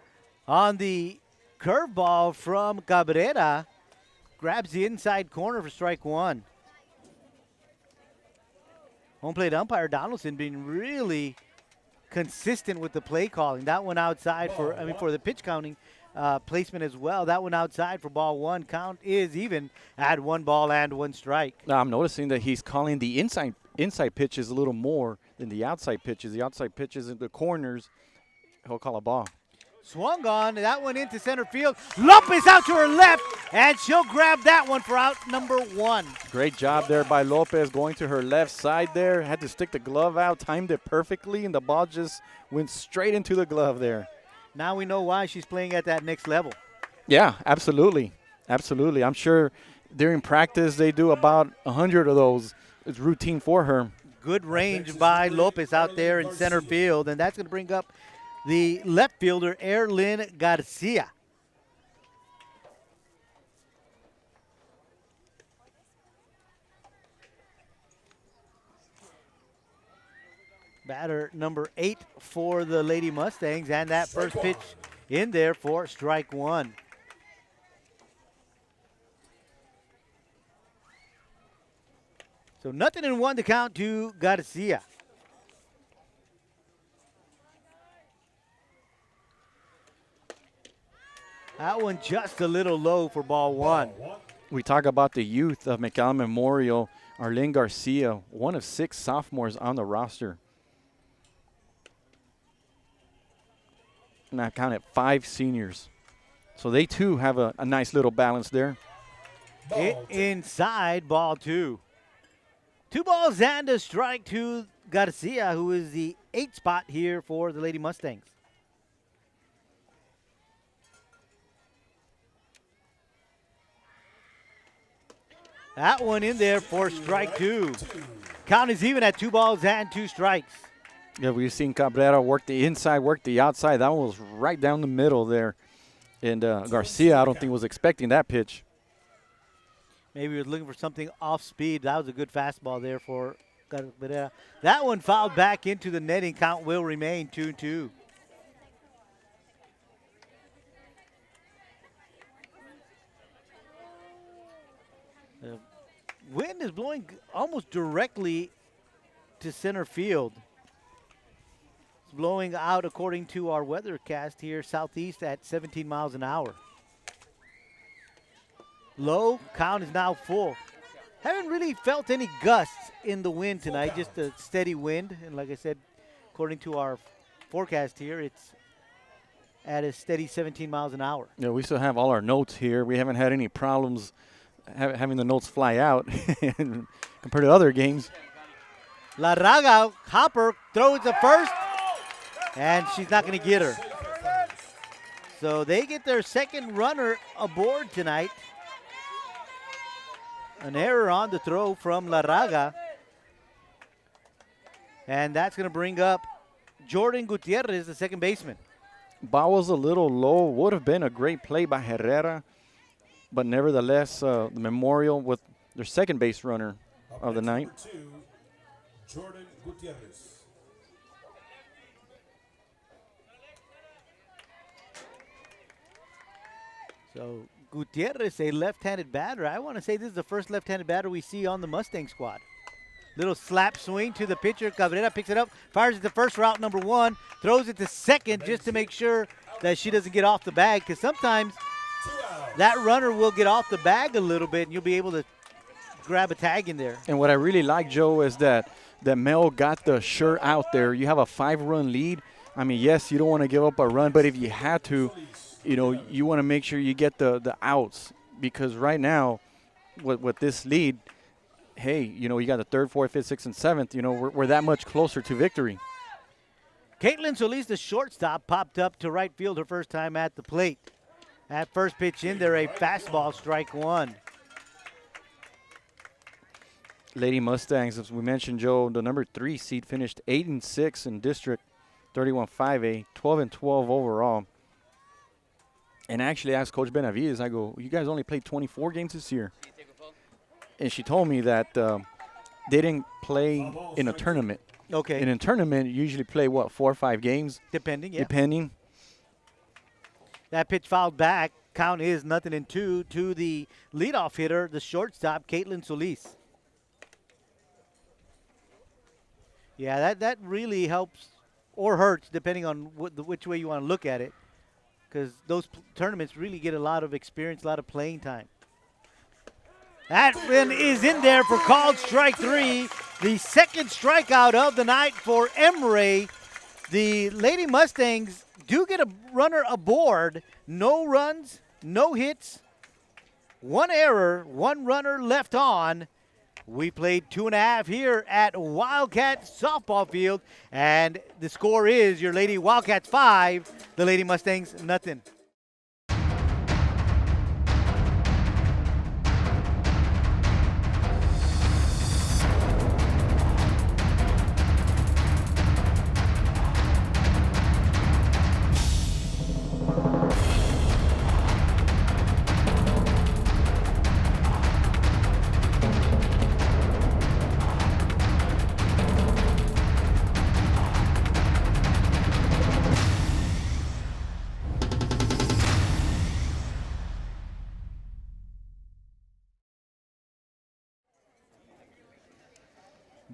on the curveball from Cabrera. Grabs the inside corner for strike 1. Home plate umpire Donaldson being really consistent with the play calling. That one outside for the pitch counting placement as well. That one outside for ball 1. Count is even at 1 ball and 1 strike. Now I'm noticing that he's calling the inside pitches a little more than the outside pitches. The outside pitches in the corners, he'll call a ball. Swung on, that one into center field. Lopez out to her left, and she'll grab that one for out number 1. Great job there by Lopez going to her left side there. Had to stick the glove out, timed it perfectly, and the ball just went straight into the glove there. Now we know why she's playing at that next level. Yeah, absolutely. Absolutely. I'm sure during practice they do about 100 of those. It's routine for her. Good range by Lopez out there in center field, and that's going to bring up the left fielder, Erlyn Garcia. Batter number 8 for the Lady Mustangs, and that first pitch in there for strike 1. So 0-1 to count to Garcia. That one just a little low for ball 1. We talk about the youth of McAllen Memorial. Arlene Garcia, one of 6 sophomores on the roster. And I counted 5 seniors. So they too have a nice little balance there. Inside ball 2. 2 balls and a strike to Garcia, who is the 8th spot here for the Lady Mustangs. That one in there for strike 2. Count is even at 2 balls and 2 strikes. Yeah, we've seen Cabrera work the inside, work the outside. That one was right down the middle there. And Garcia, I don't think was expecting that pitch. Maybe he was looking for something off speed. That was a good fastball there for Cabrera. That one fouled back into the netting. Count will remain 2-2. The wind is blowing almost directly to center field. It's blowing out, according to our weathercast here, southeast at 17 miles an hour. Low, count is now full. Haven't really felt any gusts in the wind tonight, just a steady wind. And like I said, according to our forecast here, it's at a steady 17 miles an hour. Yeah, we still have all our notes here. We haven't had any problems having the notes fly out compared to other games. Larraga, Hopper throws the first, and she's not going to get her. So they get their second runner aboard tonight. An error on the throw from Larraga. And that's going to bring up Jordan Gutierrez, the second baseman. Ball was a little low. Would have been a great play by Herrera. But nevertheless, the Memorial with their second base runner of the night. Jordan Gutierrez. So Gutierrez, a left-handed batter. I want to say this is the first left-handed batter we see on the Mustang squad. Little slap swing to the pitcher. Cabrera picks it up, fires it to first, route number one, throws it to second just to make sure that she doesn't get off the bag, because sometimes that runner will get off the bag a little bit and you'll be able to grab a tag in there. And what I really like, Joe, is that Mel got the shirt out there. You have a 5-run lead. I mean, yes, you don't want to give up a run, but if you had to, you know, you want to make sure you get the outs, because right now with this lead, hey, you know, you got the third, fourth, fifth, sixth, and seventh. You know, we're that much closer to victory. Caitlin Solis, the shortstop, popped up to right field her first time at the plate. That first pitch in there, a fastball, strike one. Lady Mustangs, as we mentioned, Joe, the number 3 seed finished 8-6 in district, 31-5A, 12-12 overall. And I actually asked Coach Benavides, I go, you guys only played 24 games this year. And she told me that they didn't play in a tournament. Okay. In a tournament, you usually play, what, 4 or 5 games? Depending, yeah. Depending. That pitch fouled back. Count is 0-2 to the leadoff hitter, the shortstop, Caitlin Solis. Yeah, that really helps or hurts, depending on which way you want to look at it, because those tournaments really get a lot of experience, a lot of playing time. That one is in there for called strike 3. The second strikeout of the night for Emre. The Lady Mustangs do get a runner aboard. No runs, no hits, 1 error, 1 runner left on. We played 2.5 here at Wildcat softball field, and the score is your Lady Wildcats 5, the Lady Mustangs nothing.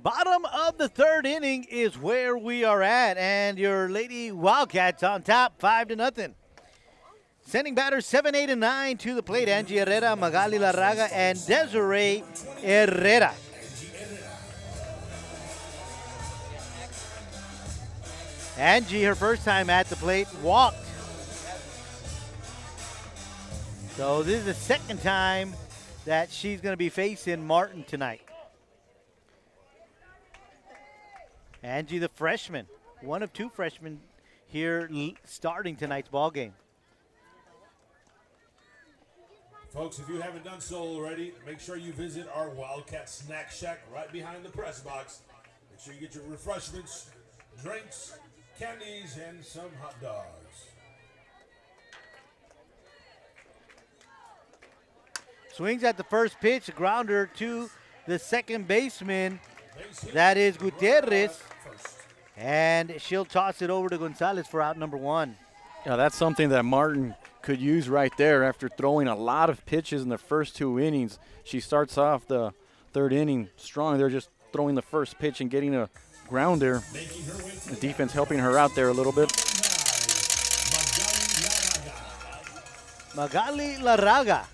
Bottom of the 3rd inning is where we are at, and your Lady Wildcats on top, 5-0. Sending batters 7, 8, and 9 to the plate. Angie Herrera, Magali Larraga, and Desiree Herrera. Angie, her first time at the plate, walked. So this is the second time that she's going to be facing Martin tonight. Angie, the freshman, one of 2 freshmen here starting tonight's ball game. Folks, if you haven't done so already, make sure you visit our Wildcat Snack Shack right behind the press box. Make sure you get your refreshments, drinks, candies, and some hot dogs. Swings at the first pitch, a grounder to the second baseman. That is Gutierrez. And she'll toss it over to Gonzalez for out number 1. Yeah, that's something that Martin could use right there after throwing a lot of pitches in the first 2 innings. She starts off the 3rd inning strong. They're just throwing the first pitch and getting a grounder. The defense helping her out there a little bit. Magali Larraga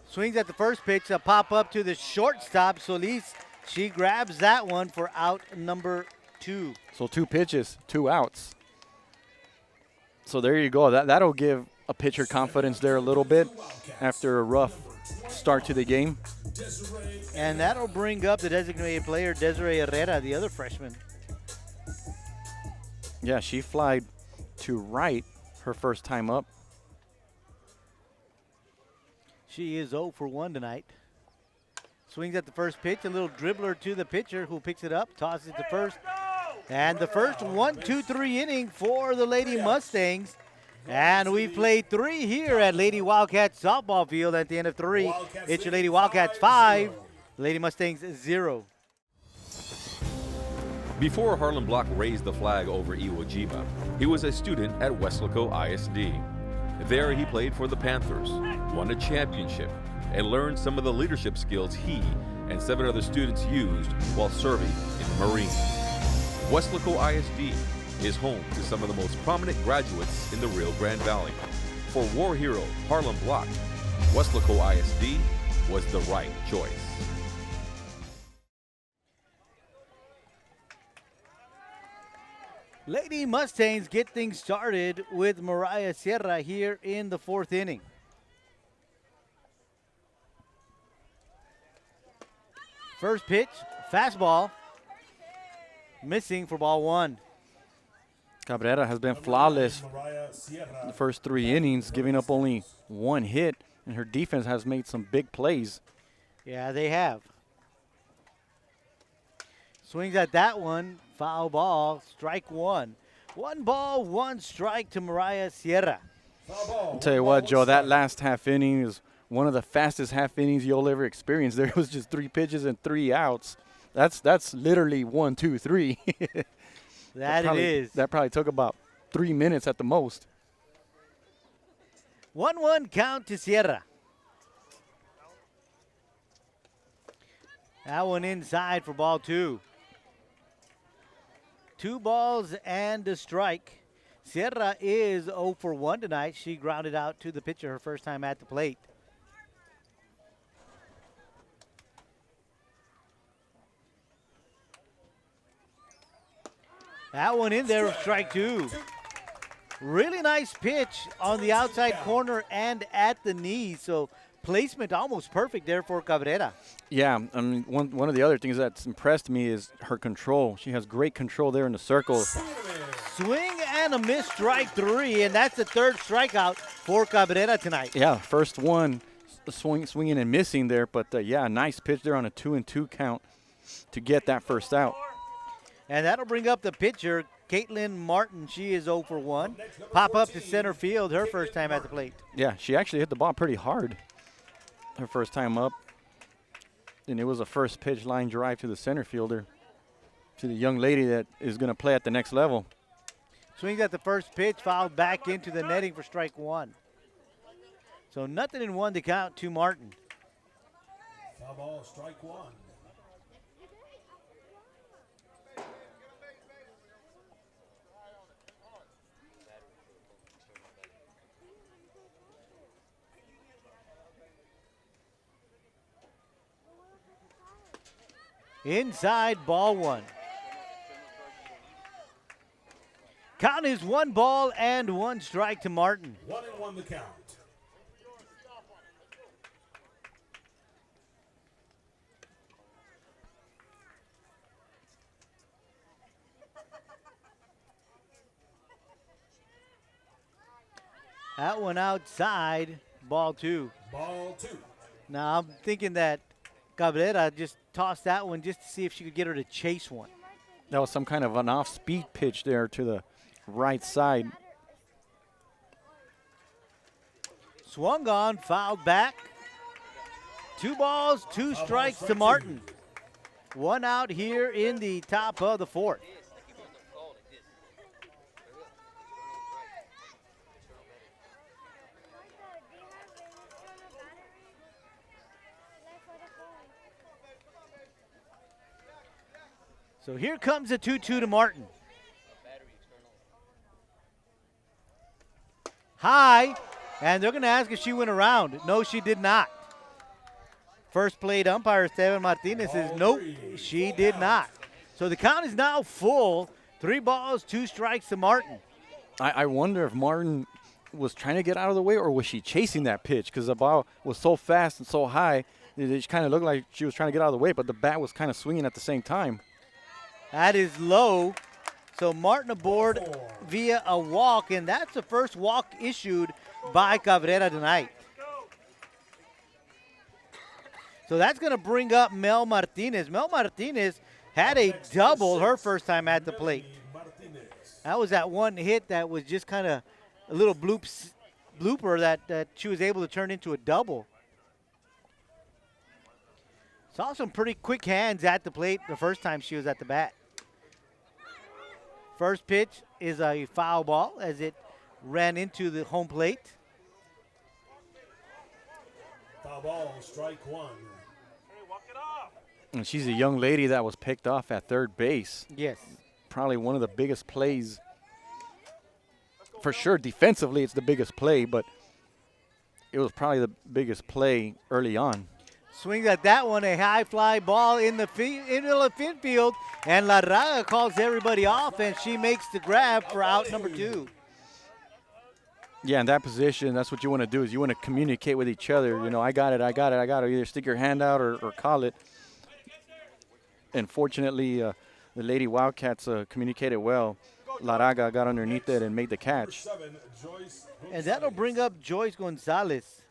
swings at the first pitch, a pop up to the shortstop. Solis, she grabs that one for out number 2. So 2 pitches, 2 outs. So there you go. That'll give a pitcher confidence there a little bit after a rough start to the game. And that'll bring up the designated player, Desiree Herrera, the other freshman. Yeah, she flied to right her first time up. She is 0 for 1 tonight. Swings at the first pitch, a little dribbler to the pitcher who picks it up, tosses it to first. And the first 1-2-3 inning for the Lady Mustangs. And we played 3 here at Lady Wildcats softball field. At the end of 3, it's your Lady Wildcats 5, Lady Mustangs 0. Before Harlan Block raised the flag over Iwo Jima, he was a student at Weslaco ISD. There he played for the Panthers, won a championship, and learned some of the leadership skills he and 7 other students used while serving in the Marines. Weslaco ISD is home to some of the most prominent graduates in the Rio Grande Valley. For war hero Harlan Block, Weslaco ISD was the right choice. Lady Mustangs get things started with Mariah Sierra here in the 4th inning. First pitch, fastball, missing for ball 1. Cabrera has been flawless the first 3 innings, giving up only 1 hit, and her defense has made some big plays. Yeah, they have. Swings at that one, foul ball, strike 1. 1 ball, 1 strike to Mariah Sierra. I'll tell you what, Joe, that last half inning is one of the fastest half innings you'll ever experience. There was just 3 pitches and 3 outs. That's literally 1, 2, 3. That it is. That probably took about 3 minutes at the most. 1-1 count to Sierra. That one inside for ball 2. 2 balls and a strike. Sierra is 0 for 1 tonight. She grounded out to the pitcher her first time at the plate. That one in there, strike 2. Really nice pitch on the outside corner and at the knee. So placement almost perfect there for Cabrera. Yeah, I mean, one of the other things that's impressed me is her control. She has great control there in the circle. Swing and a miss, strike 3, and that's the 3rd strikeout for Cabrera tonight. Yeah, first one, swinging and missing there, but yeah, nice pitch there on a 2-2 count to get that first out. And that'll bring up the pitcher, Caitlin Martin. She is 0 for 1. Pop up to center field, her first time at the plate. Yeah, she actually hit the ball pretty hard her first time up. And it was a first pitch line drive to the center fielder, to the young lady that is going to play at the next level. Swings at the first pitch, fouled back into the netting for strike 1. So nothing in 1 to count to Martin. Foul ball, strike 1. Inside, ball 1. Count is 1 ball and 1 strike to Martin. 1-1 the count. That one outside, ball 2. Ball 2. Now I'm thinking that Cabrera just tossed that one just to see if she could get her to chase one. That was some kind of an off-speed pitch there to the right side. Swung on, fouled back. 2 balls, 2 strikes to Martin. 1 out here in the top of the 4th. So here comes a 2-2 to Martin. High, and they're going to ask if she went around. No, she did not. First plate umpire, Esteban Martinez, says nope, she did not. So the count is now full. 3 balls, 2 strikes to Martin. I wonder if Martin was trying to get out of the way or was she chasing that pitch because the ball was so fast and so high. It kind of looked like she was trying to get out of the way, but the bat was kind of swinging at the same time. That is low. So Martin aboard via a walk, and that's the first walk issued by Cabrera tonight. So that's going to bring up Mel Martinez. Mel Martinez had a double her first time at the plate. That was that one hit that was just kind of a little blooper that she was able to turn into a double. Saw some pretty quick hands at the plate the first time she was at the bat. First pitch is a foul ball as it ran into the home plate. Foul ball, strike 1. And she's a young lady that was picked off at third base. Yes. Probably one of the biggest plays. For sure, defensively, it's the biggest play, but it was probably the biggest play early on. Swings at that one, a high fly ball in the infield, and Larraga calls everybody off, and she makes the grab for out number 2. Yeah, in that position, that's what you want to do is you want to communicate with each other. You know, I got it. Either stick your hand out or call it. And fortunately, the Lady Wildcats communicated well. Larraga got underneath it and made the catch. And that'll bring up Joyce Gonzalez.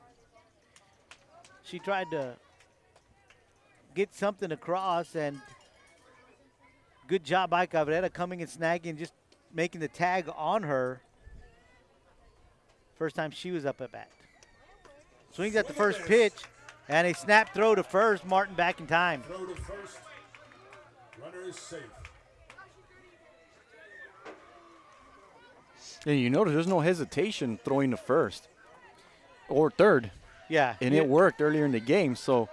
She tried to get something across, and good job by Cabrera coming and snagging, just making the tag on her. First time she was up at bat. Swings at the first pitch, and a snap throw to first. Martin back in time. Throw to first. Runner is safe. And you notice there's no hesitation throwing to first or third. Yeah. And it worked earlier in the game. So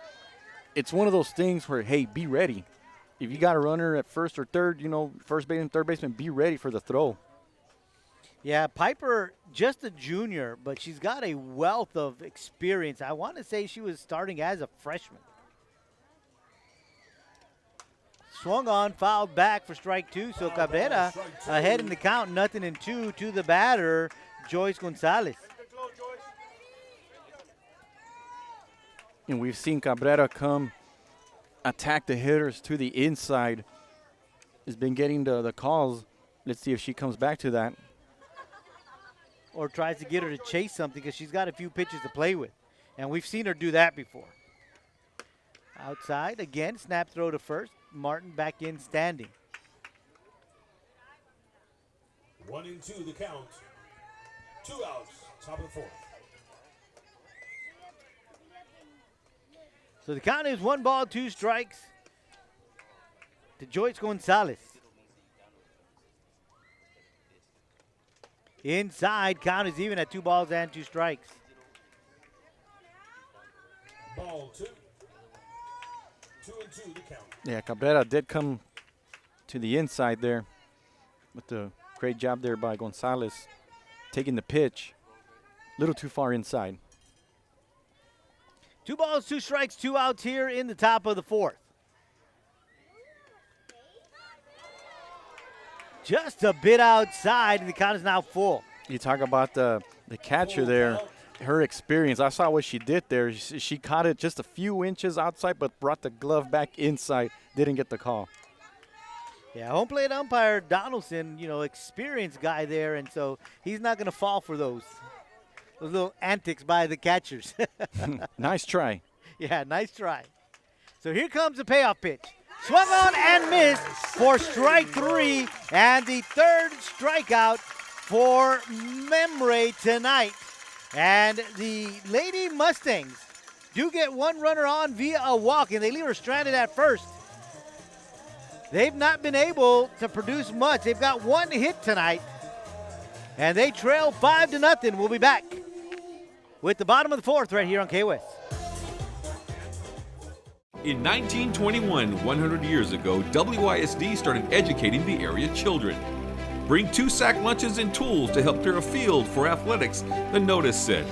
it's one of those things where, hey, be ready. If you got a runner at first or third, you know, first baseman, third baseman, be ready for the throw. Yeah, Piper, just a junior, but she's got a wealth of experience. I want to say she was starting as a freshman. Swung on, fouled back for strike 2. So Cabrera ahead in the count, 0-2 to the batter, Joyce Gonzalez. And we've seen Cabrera come attack the hitters to the inside. Has been getting the calls. Let's see if she comes back to that. Or tries to get her to chase something because she's got a few pitches to play with. And we've seen her do that before. Outside, again, snap throw to first. Martin back in standing. 1-2 the count. 2 outs, top of the 4th. So the count is 1 ball, 2 strikes to Joyce Gonzalez. Inside, count is even at 2 balls and 2 strikes. Ball 2. 2-2 the count. Yeah, Cabrera did come to the inside there with the great job there by Gonzalez. Taking the pitch a little too far inside. 2 balls, 2 strikes, 2 outs here in the top of the 4th. Just a bit outside, and the count is now full. You talk about the catcher there, her experience. I saw what she did there. She caught it just a few inches outside, but brought the glove back inside. Didn't get the call. Yeah, home plate umpire Donaldson, you know, experienced guy there, and so he's not going to fall for those little antics by the catchers. Nice try. Yeah, nice try. So here comes the payoff pitch. Swung on and missed for strike 3, and the third strikeout for Emre tonight. And the Lady Mustangs do get one runner on via a walk, and they leave her stranded at first. They've not been able to produce much. They've got one hit tonight, and they trail 5-0. We'll be back with the bottom of the fourth right here on KWS. In 1921, 100 years ago, WISD started educating the area children. Bring 2 sack lunches and tools to help clear a field for athletics, the notice said.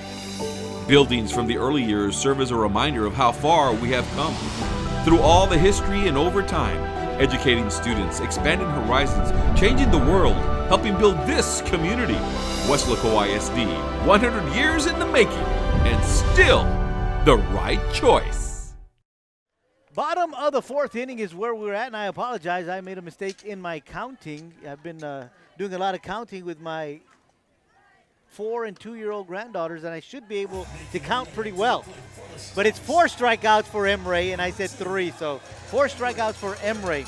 Buildings from the early years serve as a reminder of how far we have come. Through all the history and over time, educating students, expanding horizons, changing the world, helping build this community. Weslaco ISD, 100 years in the making, and still the right choice. Bottom of the fourth inning is where we're at, and I apologize. I made a mistake in my counting. I've been doing a lot of counting with my 4- and 2-year-old granddaughters, and I should be able to count pretty well. But it's 4 strikeouts for Emre, and I said 3, so 4 strikeouts for Emre.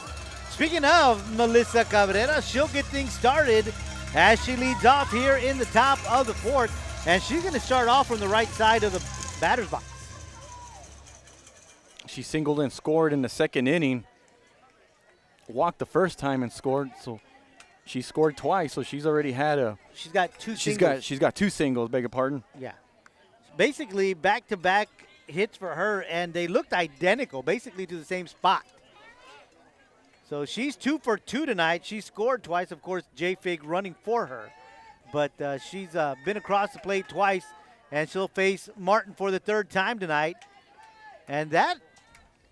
Speaking of Melissa Cabrera, she'll get things started as she leads off here in the top of the fourth, and she's going to start off from the right side of the batter's box. She singled and scored in the second inning. Walked the first time and scored, so she scored twice, so she's already had a... She's got 2 singles. She's got 2 singles, beg your pardon. Yeah. Basically, back-to-back hits for her, and they looked identical, basically to the same spot. So she's 2 for 2 tonight. She scored twice, of course, J-Fig running for her. But she's been across the plate twice, and she'll face Martin for the 3rd time tonight. And that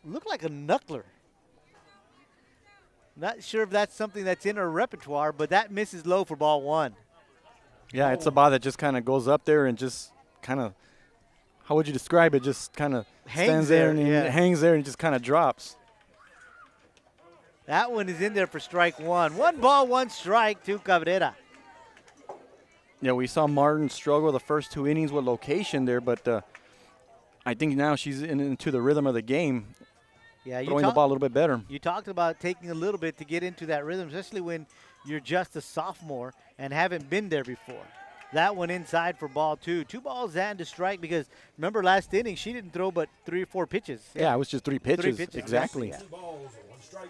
looked like a knuckler. Not sure if that's something that's in her repertoire, but that misses low for ball 1. Yeah, it's a ball that just kind of goes up there and just kind of, how would you describe it? Just kind of stands there and hangs there and just kind of drops. That one is in there for strike 1. 1 ball, 1 strike to Cabrera. Yeah, we saw Martin struggle the first 2 innings with location there, but I think now she's into the rhythm of the game. Yeah, throwing the ball a little bit better. You talked about taking a little bit to get into that rhythm, especially when you're just a sophomore and haven't been there before. That one inside for ball 2. 2 balls and a strike because, remember, last inning she didn't throw but 3 or 4 pitches. Yeah, it was just 3 pitches. 3 pitches. Exactly. Yeah. 2 balls, 1 strike.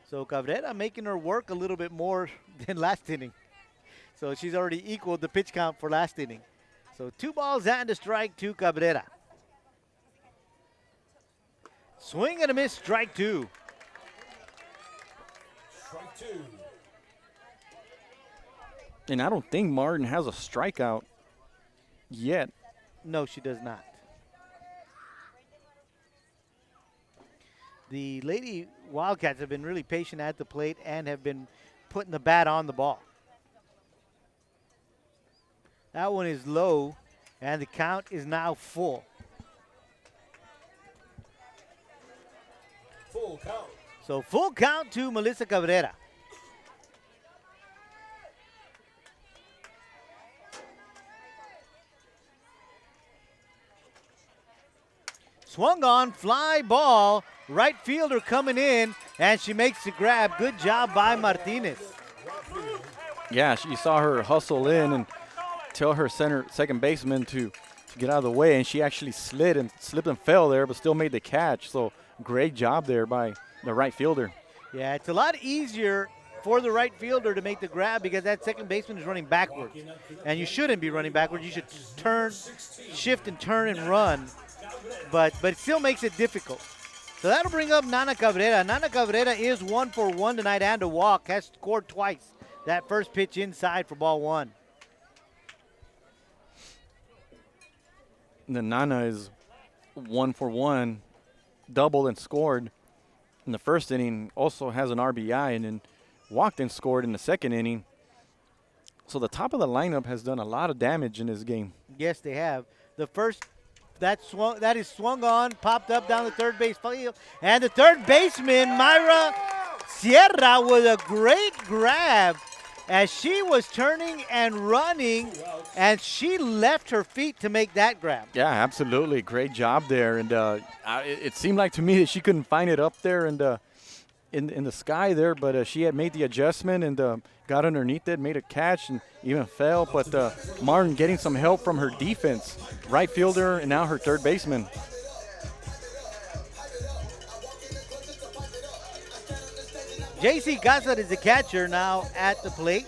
So Cabrera making her work a little bit more than last inning. So she's already equaled the pitch count for last inning. So 2 balls and a strike to Cabrera. Swing and a miss, strike 2. Strike 2. And I don't think Martin has a strikeout yet. No, she does not. The Lady Wildcats have been really patient at the plate and have been putting the bat on the ball. That one is low, and the count is now full. Full count. So full count to Melissa Cabrera. Swung on, fly ball, right fielder coming in, and she makes the grab. Good job by Martinez. Yeah, you saw her hustle in and tell her second baseman to get out of the way, and she actually slipped and fell there, but still made the catch. So great job there by the right fielder. Yeah, it's a lot easier for the right fielder to make the grab because that second baseman is running backwards. And you shouldn't be running backwards. You should turn, shift and turn and run. But it still makes it difficult. So that'll bring up Nana Cabrera. Nana Cabrera is 1 for 1 tonight and a walk. Has scored twice. That first pitch inside for ball 1. And then Nana is 1 for 1, doubled and scored in the first inning. Also has an RBI and then walked and scored in the second inning. So the top of the lineup has done a lot of damage in this game. Yes, they have. The first that is swung on, popped up down the third base field, and the third baseman Myra Sierra with a great grab as she was turning and running, and she left her feet to make that grab. Yeah, absolutely. Great job there. And it seemed like to me that she couldn't find it up there and in the sky there, but she had made the adjustment and got underneath it, made a catch, and even fell. But Martin getting some help from her defense, right fielder, and now her third baseman. JC Gaza is the catcher now at the plate.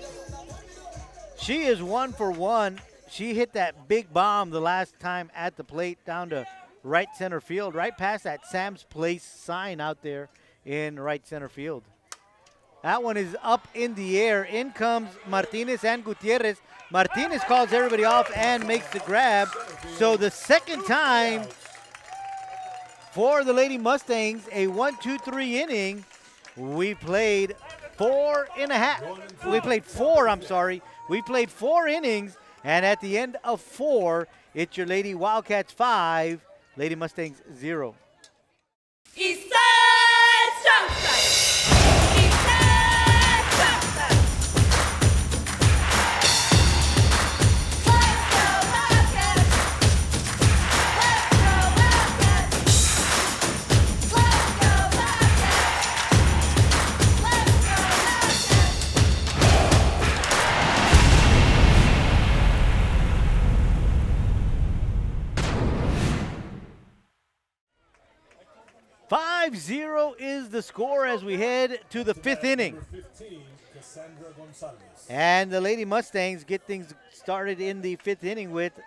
She is 1 for 1. She hit that big bomb the last time at the plate down to right center field, right past that Sam's Place sign out there in right center field. That one is up in the air. In comes Martinez and Gutierrez. Martinez calls everybody off and makes the grab. So the second time for the Lady Mustangs, a 1-2-3 inning. We played four, We played 4 innings, and at the end of 4, it's your Lady Wildcats 5, Lady Mustangs 0. Eastside Strong Strike! Eastside Strong Strike! Let's go Wildcats! Let's go Wildcats! Let's go Wildcats! Let's go Wildcats! 5-0 is the score as we head to the 5th inning. Number 15, Cassandra Gonzalez. And the Lady Mustangs get things started in the 5th inning with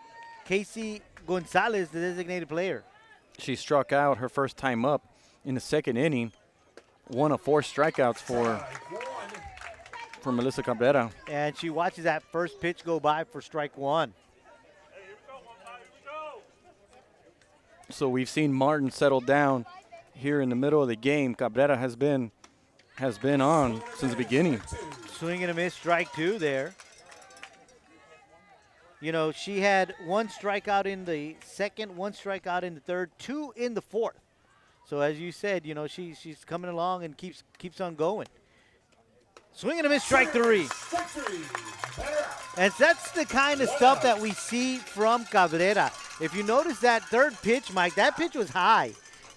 Cassie Gonzalez, the designated player. She struck out her first time up in the 2nd inning. 1 of 4 strikeouts for Melissa Cabrera. And she watches that first pitch go by for strike 1. So we've seen Martin settle down here in the middle of the game. Cabrera has been on since the beginning. Swing and a miss, strike 2 there. You know, she had 1 strikeout in the 2nd, 1 strikeout in the 3rd, 2 in the 4th. So as you said, you know, she's coming along and keeps on going. Swing and a miss, strike 3. And that's the kind of stuff that we see from Cabrera. If you notice that 3rd pitch, Mike, that pitch was high.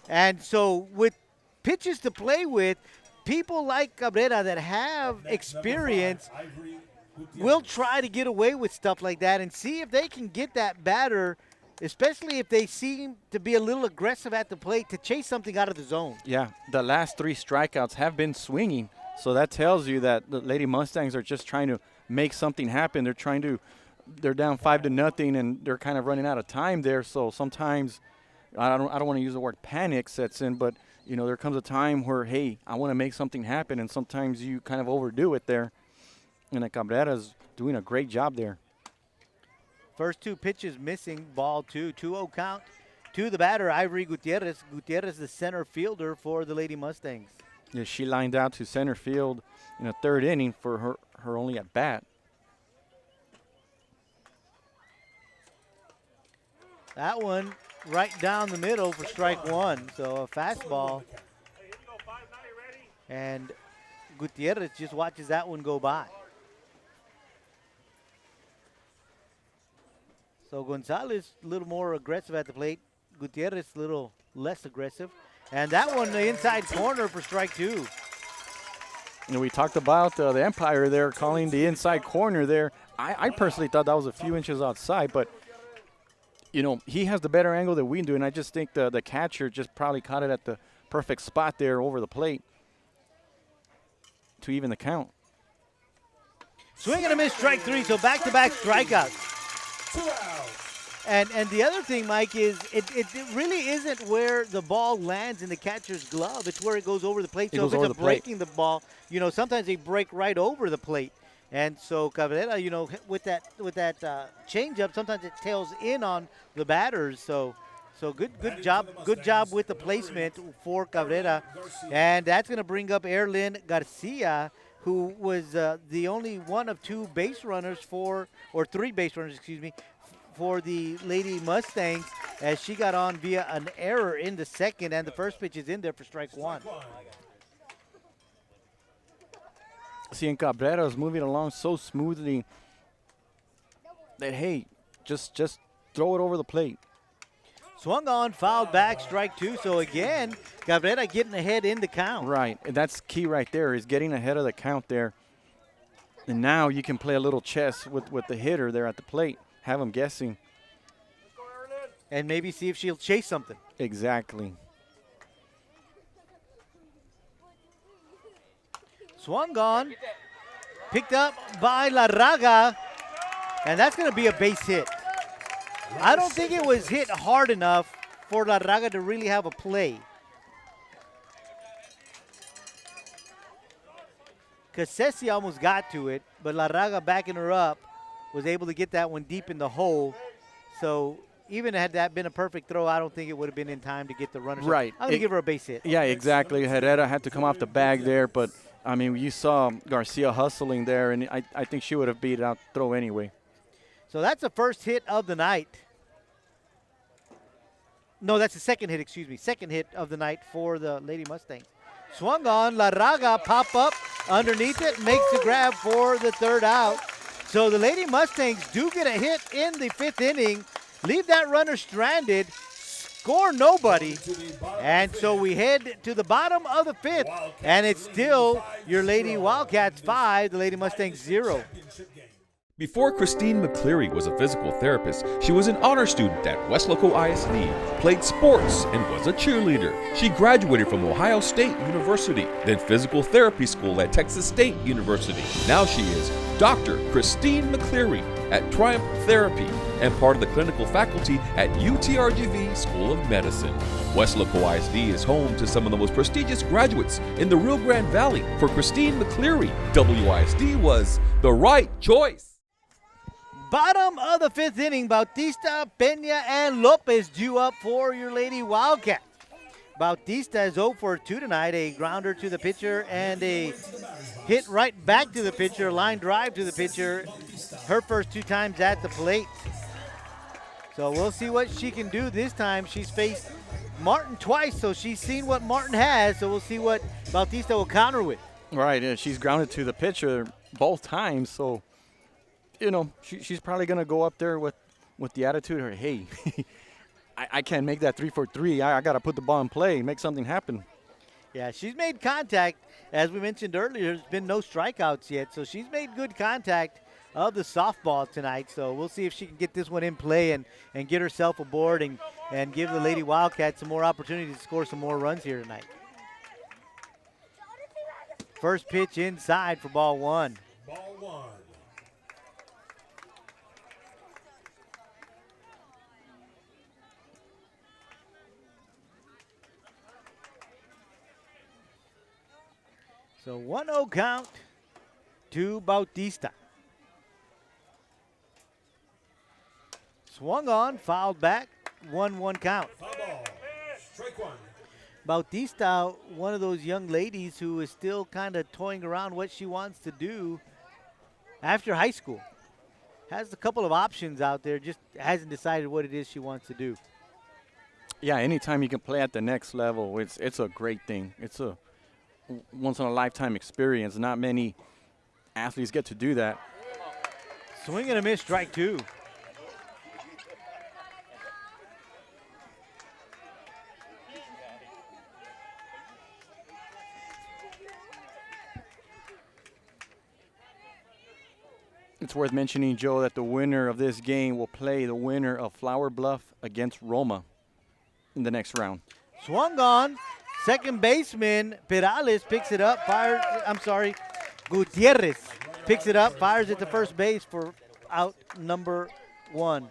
And so with pitches to play with, people like Cabrera that have experience will try to get away with stuff like that and see if they can get that batter, especially if they seem to be a little aggressive at the plate, to chase something out of the zone. Yeah, the last 3 strikeouts have been swinging. So that tells you that the Lady Mustangs are just trying to make something happen. They're down 5-0 and they're kind of running out of time there. So sometimes I don't want to use the word panic sets in, but you know, there comes a time where, hey, I want to make something happen, and sometimes you kind of overdo it there. And Cabrera's doing a great job there. First 2 pitches missing, ball 2, 2-0 count to the batter, Ivory Gutierrez. Gutierrez, the center fielder for the Lady Mustangs. Yeah, she lined out to center field in the 3rd inning for her only at bat. That one right down the middle for strike 1. So a fastball. And Gutierrez just watches that one go by. So Gonzalez a little more aggressive at the plate. Gutierrez a little less aggressive. And that one the inside corner for strike 2. You know, we talked about the umpire there calling the inside corner there. I personally thought that was a few inches outside, but you know, he has the better angle than we do, and I just think the catcher just probably caught it at the perfect spot there over the plate to even the count. Swing and a miss, strike 3, so back-to-back strikeouts. 2 outs. And the other thing, Mike, is it really isn't where the ball lands in the catcher's glove. It's where it goes over the plate. So if it's breaking the ball, you know, sometimes they break right over the plate. And so Cabrera, you know, with that changeup, sometimes it tails in on the batters. So good job with the placement for Cabrera. And that's going to bring up Erlyn Garcia, who was the only one of 3 base runners, for the Lady Mustangs, as she got on via an error in the 2nd, and the first pitch is in there for strike 1. See, and Cabrera is moving along so smoothly that, hey, just throw it over the plate. Swung on, fouled back, strike 2. So again, Cabrera getting ahead in the count. Right, and that's key right there, is getting ahead of the count there. And now you can play a little chess with the hitter there at the plate, have him guessing. And maybe see if she'll chase something. Exactly. Swung on, picked up by Larraga, and that's going to be a base hit. I don't think it was hit hard enough for Larraga to really have a play. Ceci almost got to it, but Larraga backing her up was able to get that one deep in the hole. So even had that been a perfect throw, I don't think it would have been in time to get the runner. Right. I'm going to give her a base hit. Yeah, exactly. Herrera had to come off the bag there, but, I mean, you saw Garcia hustling there, and I think she would have beat out throw anyway. So that's the first hit of the night. No, that's the second hit, excuse me. Second hit of the night for the Lady Mustangs. Swung on, Larraga pop up underneath it, makes the grab for the third out. So the Lady Mustangs do get a hit in the 5th inning, leave that runner stranded, score nobody, and so we head to the bottom of the 5th, and it's still your Lady Wildcats 5, the Lady Mustangs 0. Before Christine McCleary was a physical therapist, she was an honor student at Weslaco ISD, played sports, and was a cheerleader. She graduated from Ohio State University, then physical therapy school at Texas State University. Now she is Dr. Christine McCleary at Triumph Therapy and part of the clinical faculty at UTRGV School of Medicine. Weslaco ISD is home to some of the most prestigious graduates in the Rio Grande Valley. For Christine McCleary, WISD was the right choice. Bottom of the 5th inning, Bautista, Peña, and Lopez due up for your Lady Wildcats. Bautista is 0 for 2 tonight, a grounder to the pitcher and a hit right back to the pitcher, line drive to the pitcher, her first 2 times at the plate. So we'll see what she can do this time. She's faced Martin twice, so she's seen what Martin has, so we'll see what Bautista will counter with. Right, and she's grounded to the pitcher both times, so you know, she's probably going to go up there with the attitude of, hey, I can't make that 3 for 3. I got to put the ball in play, make something happen. Yeah, she's made contact. As we mentioned earlier, there's been no strikeouts yet, so she's made good contact of the softball tonight. So we'll see if she can get this one in play and get herself aboard and give the Lady Wildcats some more opportunity to score some more runs here tonight. First pitch inside for ball 1. Ball 1. So 1-0 count to Bautista. Swung on, fouled back, 1-1 count. Foul ball. Strike 1. Bautista, one of those young ladies who is still kind of toying around what she wants to do after high school. Has a couple of options out there, just hasn't decided what it is she wants to do. Yeah, anytime you can play at the next level, it's a great thing. It's a once-in-a-lifetime experience. Not many athletes get to do that. Swing and a miss, strike 2. It's worth mentioning, Joe, that the winner of this game will play the winner of Flower Bluff against Roma in the next round. Swung on. Second baseman Perales picks it up, Gutierrez picks it up, fires it to first base for out number 1.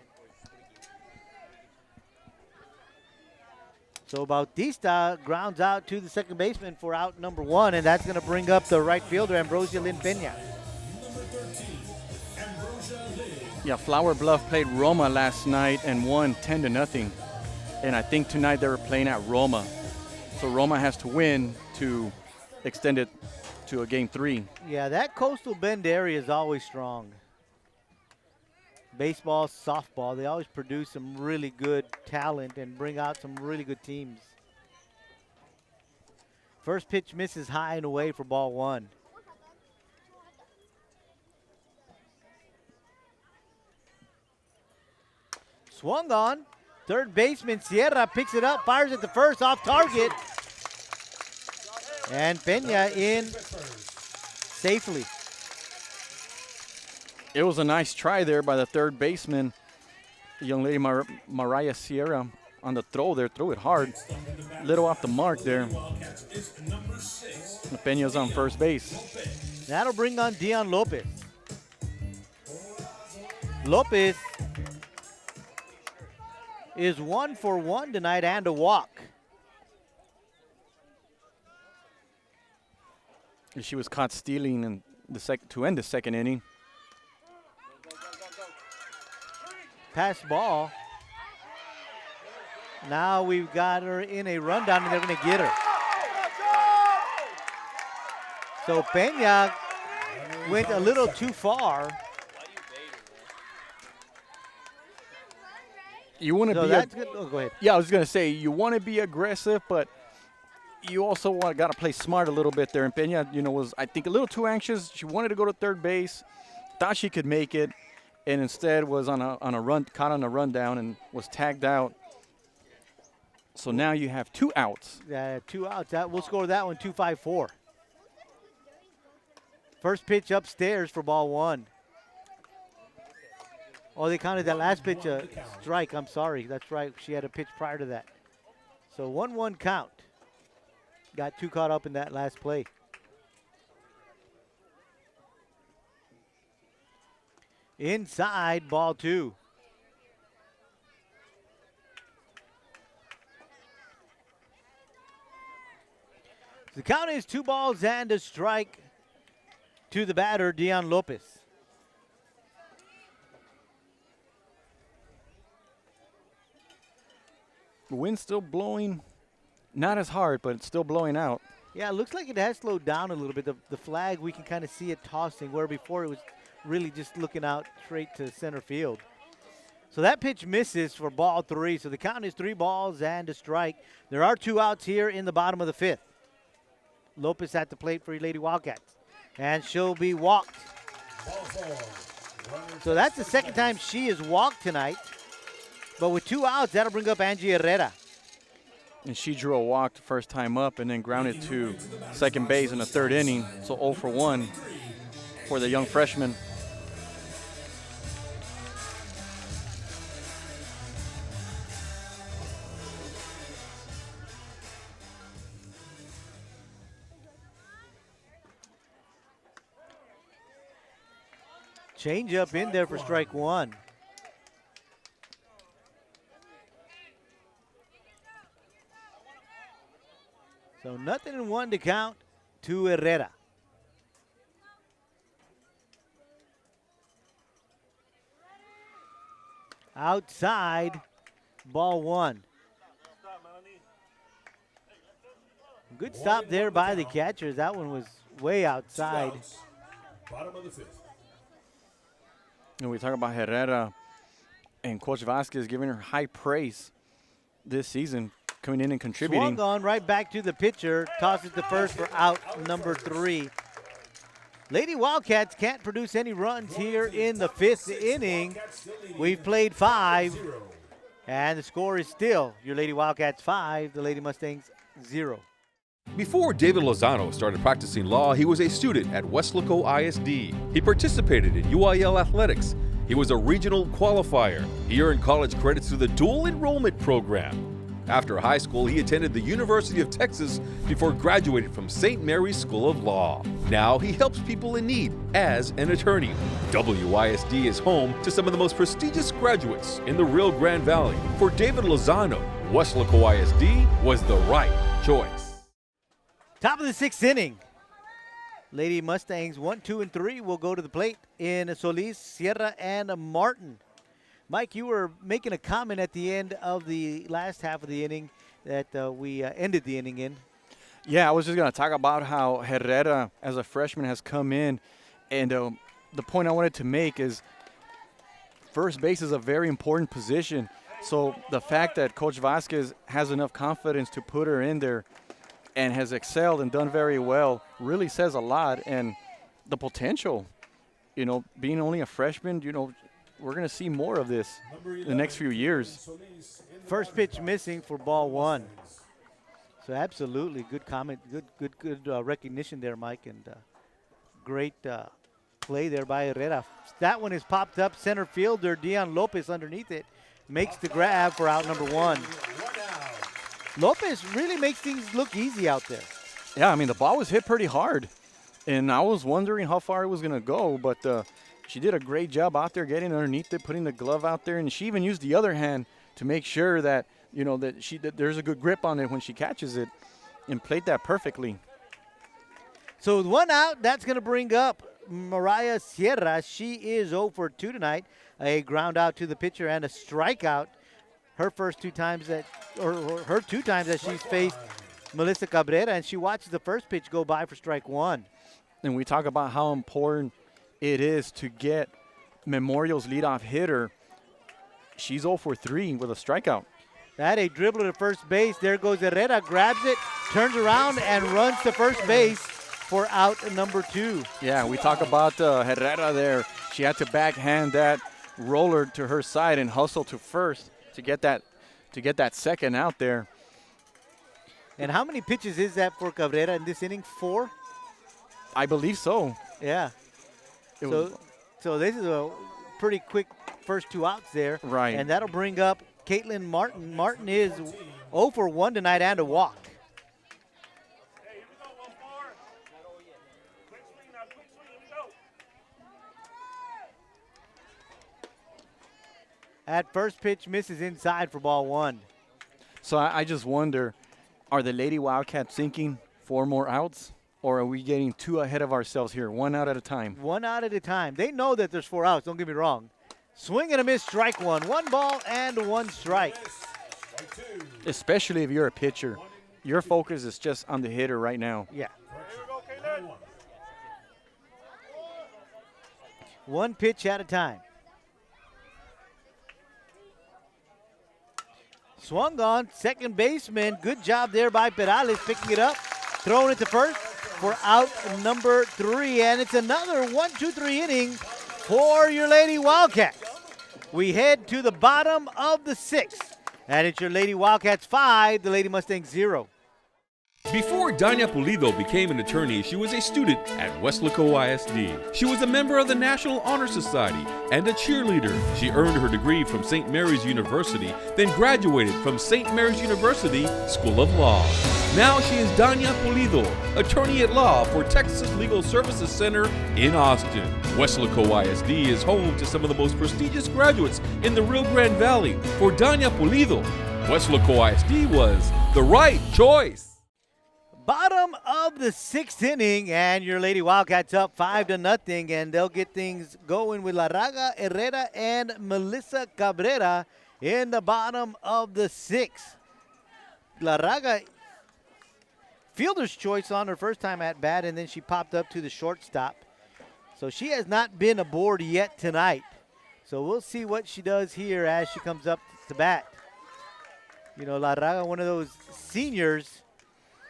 So Bautista grounds out to the second baseman for out number 1, and that's going to bring up the right fielder, Ambrosia Lynn Peña. Yeah, Flower Bluff played Roma last night and won 10-0. And I think tonight they were playing at Roma. So Roma has to win to extend it to a game 3. Yeah, that Coastal Bend area is always strong. Baseball, softball, they always produce some really good talent and bring out some really good teams. First pitch misses high and away for ball 1. Swung on. Third baseman Sierra picks it up, fires at the first, off target. And Peña in safely. It was a nice try there by the third baseman, the young lady Mariah Sierra, on the throw there. Threw it hard. Little off the mark there. Peña's on first base. That'll bring on Dion Lopez. Lopez is 1 for 1 tonight and a walk. She was caught stealing in the to end the second inning. Pass ball. Now we've got her in a rundown, and they're going to get her. So Peña went a little too far. You want to So be that's good. Oh, go ahead. Yeah, I was going to say, you want to be aggressive, but you also got to play smart a little bit there. And Peña, was, I think, a little too anxious. She wanted to go to third base, thought she could make it, and instead was on a run, caught on a rundown and was tagged out. So now you have 2 outs. 2 outs. We'll score that one 2-5-4. First pitch upstairs for ball 1. Oh, they counted that last pitch a strike. I'm sorry. That's right. She had a pitch prior to that. So 1-1 count. Got too caught up in that last play. Inside, ball 2. The count is 2 balls and a strike to the batter, Dion Lopez. The wind's still blowing, not as hard, but it's still blowing out. Yeah, it looks like it has slowed down a little bit. The flag, we can kind of see it tossing, where before it was really just looking out straight to center field. So that pitch misses for ball 3. So the count is 3 balls and a strike. There are 2 outs here in the bottom of the 5th. Lopez at the plate for your Lady Wildcats. And she'll be walked. So that's the second time she is walked tonight. But with 2 outs, that'll bring up Angie Herrera. And she drew a walk the first time up and then grounded to second base in the 3rd inning. So 0 for 1 for the young freshman. Change up in there for strike 1. So 0-1 to count to Herrera. Outside, ball 1. Good stop there by the catchers. That one was way outside. Bottom of the 5th. And we talk about Herrera and Coach Vasquez giving her high praise this season, coming in and contributing. Swung on right back to the pitcher. Tosses the first for out number 3. Lady Wildcats can't produce any runs here in the 5th inning. We've played 5. And the score is still your Lady Wildcats 5, the Lady Mustangs 0. Before David Lozano started practicing law, he was a student at Weslaco ISD. He participated in UIL athletics. He was a regional qualifier. He earned college credits through the dual enrollment program. After high school, he attended the University of Texas before graduating from St. Mary's School of Law. Now he helps people in need as an attorney. WISD is home to some of the most prestigious graduates in the Rio Grande Valley. For David Lozano, Weslaco ISD was the right choice. Top of the 6th inning. Lady Mustangs 1, 2, and 3 will go to the plate in Solis, Sierra, and Martin. Mike, you were making a comment at the end of the last half of the inning that we ended the inning in. Yeah, I was just going to talk about how Herrera, as a freshman, has come in. And the point I wanted to make is first base is a very important position. So the fact that Coach Vasquez has enough confidence to put her in there and has excelled and done very well really says a lot. And the potential, being only a freshman, we're going to see more of this in the next few years. First pitch missing for ball one. So absolutely good comment, good recognition there, Mike, and great play there by Herrera. That one is popped up. Center fielder Dion Lopez underneath it makes the grab for out number one. Lopez really makes things look easy out there. Yeah, I mean, the ball was hit pretty hard, and I was wondering how far it was going to go, but she did a great job out there getting underneath it, putting the glove out there, and she even used the other hand to make sure that, you know, that there's a good grip on it when she catches it, and played that perfectly. So with one out, that's going to bring up Mariah Sierra. She is 0 for 2 tonight. A ground out to the pitcher and a strikeout. Her first two times that, or her two times that she's faced Melissa Cabrera, and she watches the first pitch go by for strike one. And we talk about how important it is to get Memorial's leadoff hitter. She's 0 for 3 with a strikeout. That a dribble to first base. There goes Herrera, grabs it, turns around, and runs to first base for out number 2. Yeah, we talk about Herrera there. She had to backhand that roller to her side and hustle to first to get that second out there. And how many pitches is that for Cabrera in this inning? 4? I believe so. Yeah. So this is a pretty quick first 2 outs there. Right. And that'll bring up Caitlin Martin. Martin is 0 for 1 tonight and a walk. At first pitch misses inside for ball 1. So I just wonder, are the Lady Wildcats thinking 4 more outs? Or are we getting 2 ahead of ourselves here, 1 out at a time? 1 out at a time. They know that there's 4 outs, don't get me wrong. Swing and a miss, strike 1. 1 ball and 1 strike. Especially if you're a pitcher. Your focus is just on the hitter right now. Yeah. 1 pitch at a time. Swung on, second baseman. Good job there by Perales, picking it up, throwing it to first for out number 3. And it's another 1-2-3 inning for your Lady Wildcats. We head to the bottom of the 6th. And it's your Lady Wildcats 5, the Lady Mustangs 0. Before Danya Pulido became an attorney, she was a student at Weslaco ISD. She was a member of the National Honor Society and a cheerleader. She earned her degree from St. Mary's University, then graduated from St. Mary's University School of Law. Now she is Danya Pulido, attorney at law for Texas Legal Services Center in Austin. Weslaco ISD is home to some of the most prestigious graduates in the Rio Grande Valley. For Danya Pulido, Weslaco ISD was the right choice. Bottom of the 6th inning, and your Lady Wildcats up 5-0, and they'll get things going with Larraga, Herrera, and Melissa Cabrera in the bottom of the 6th. Larraga, fielder's choice on her first time at bat, and then she popped up to the shortstop. So she has not been aboard yet tonight. So we'll see what she does here as she comes up to bat. You know, Larraga, one of those seniors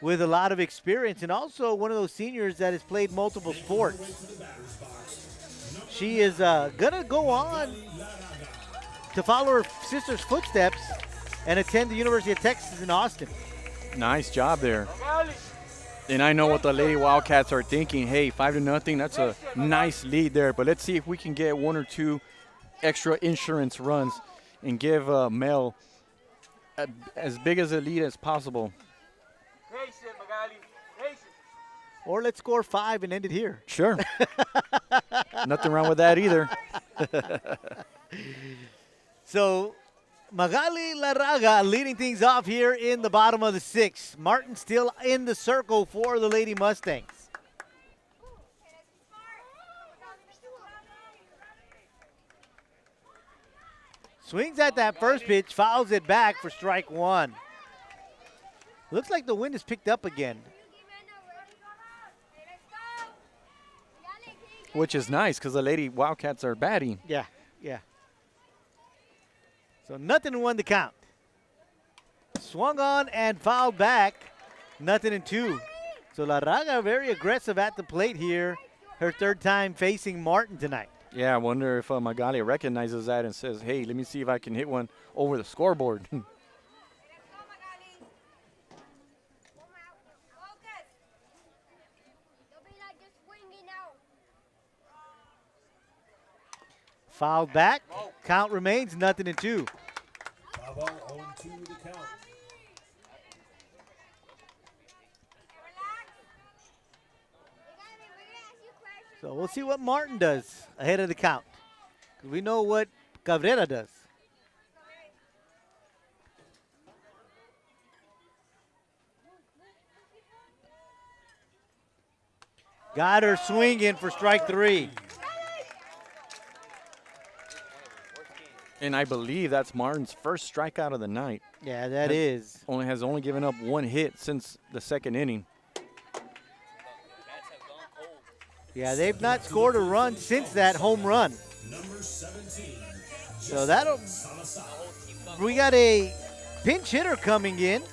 with a lot of experience, and also one of those seniors that has played multiple sports. She is going to go on to follow her sister's footsteps and attend the University of Texas in Austin. Nice job there. And I know what the Lady Wildcats are thinking. Hey, 5-0, that's a nice lead there. But let's see if we can get 1 or 2 extra insurance runs and give Mel as big as a lead as possible. Or let's score 5 and end it here. Sure. Nothing wrong with that either. So Magali Larraga leading things off here in the bottom of the 6th. Martin still in the circle for the Lady Mustangs. Swings at that first pitch, fouls it back for strike 1. Looks like the wind has picked up again. Which is nice because the Lady Wildcats are batting. Yeah. So 0-1 to count. Swung on and fouled back. 0-2. So Larraga very aggressive at the plate here. Her 3rd time facing Martin tonight. Yeah, I wonder if McAllen recognizes that and says, hey, let me see if I can hit one over the scoreboard. Fouled back. Count remains 0-2. Foul ball, 0-2 the count. So we'll see what Martin does ahead of the count. 'Cause we know what Cabrera does. Got her swinging for strike 3. And I believe that's Martin's first strikeout of the night. Yeah, that is. Has only given up 1 hit since the 2nd inning. Yeah, they've not scored a run since that home run. Number 17. So that'll. Salazar. We got a pinch hitter coming in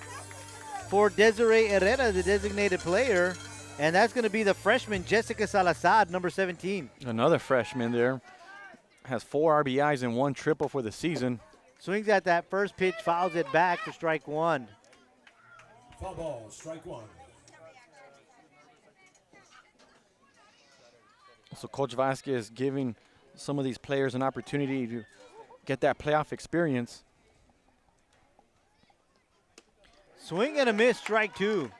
for Desiree Herrera, the designated player, and that's going to be the freshman Jessica Salazar, number 17. Another freshman there. Has 4 RBIs and 1 triple for the season. Swings at that first pitch, fouls it back for strike 1. Foul ball, strike 1. So Coach Vasquez giving some of these players an opportunity to get that playoff experience. Swing and a miss, strike 2.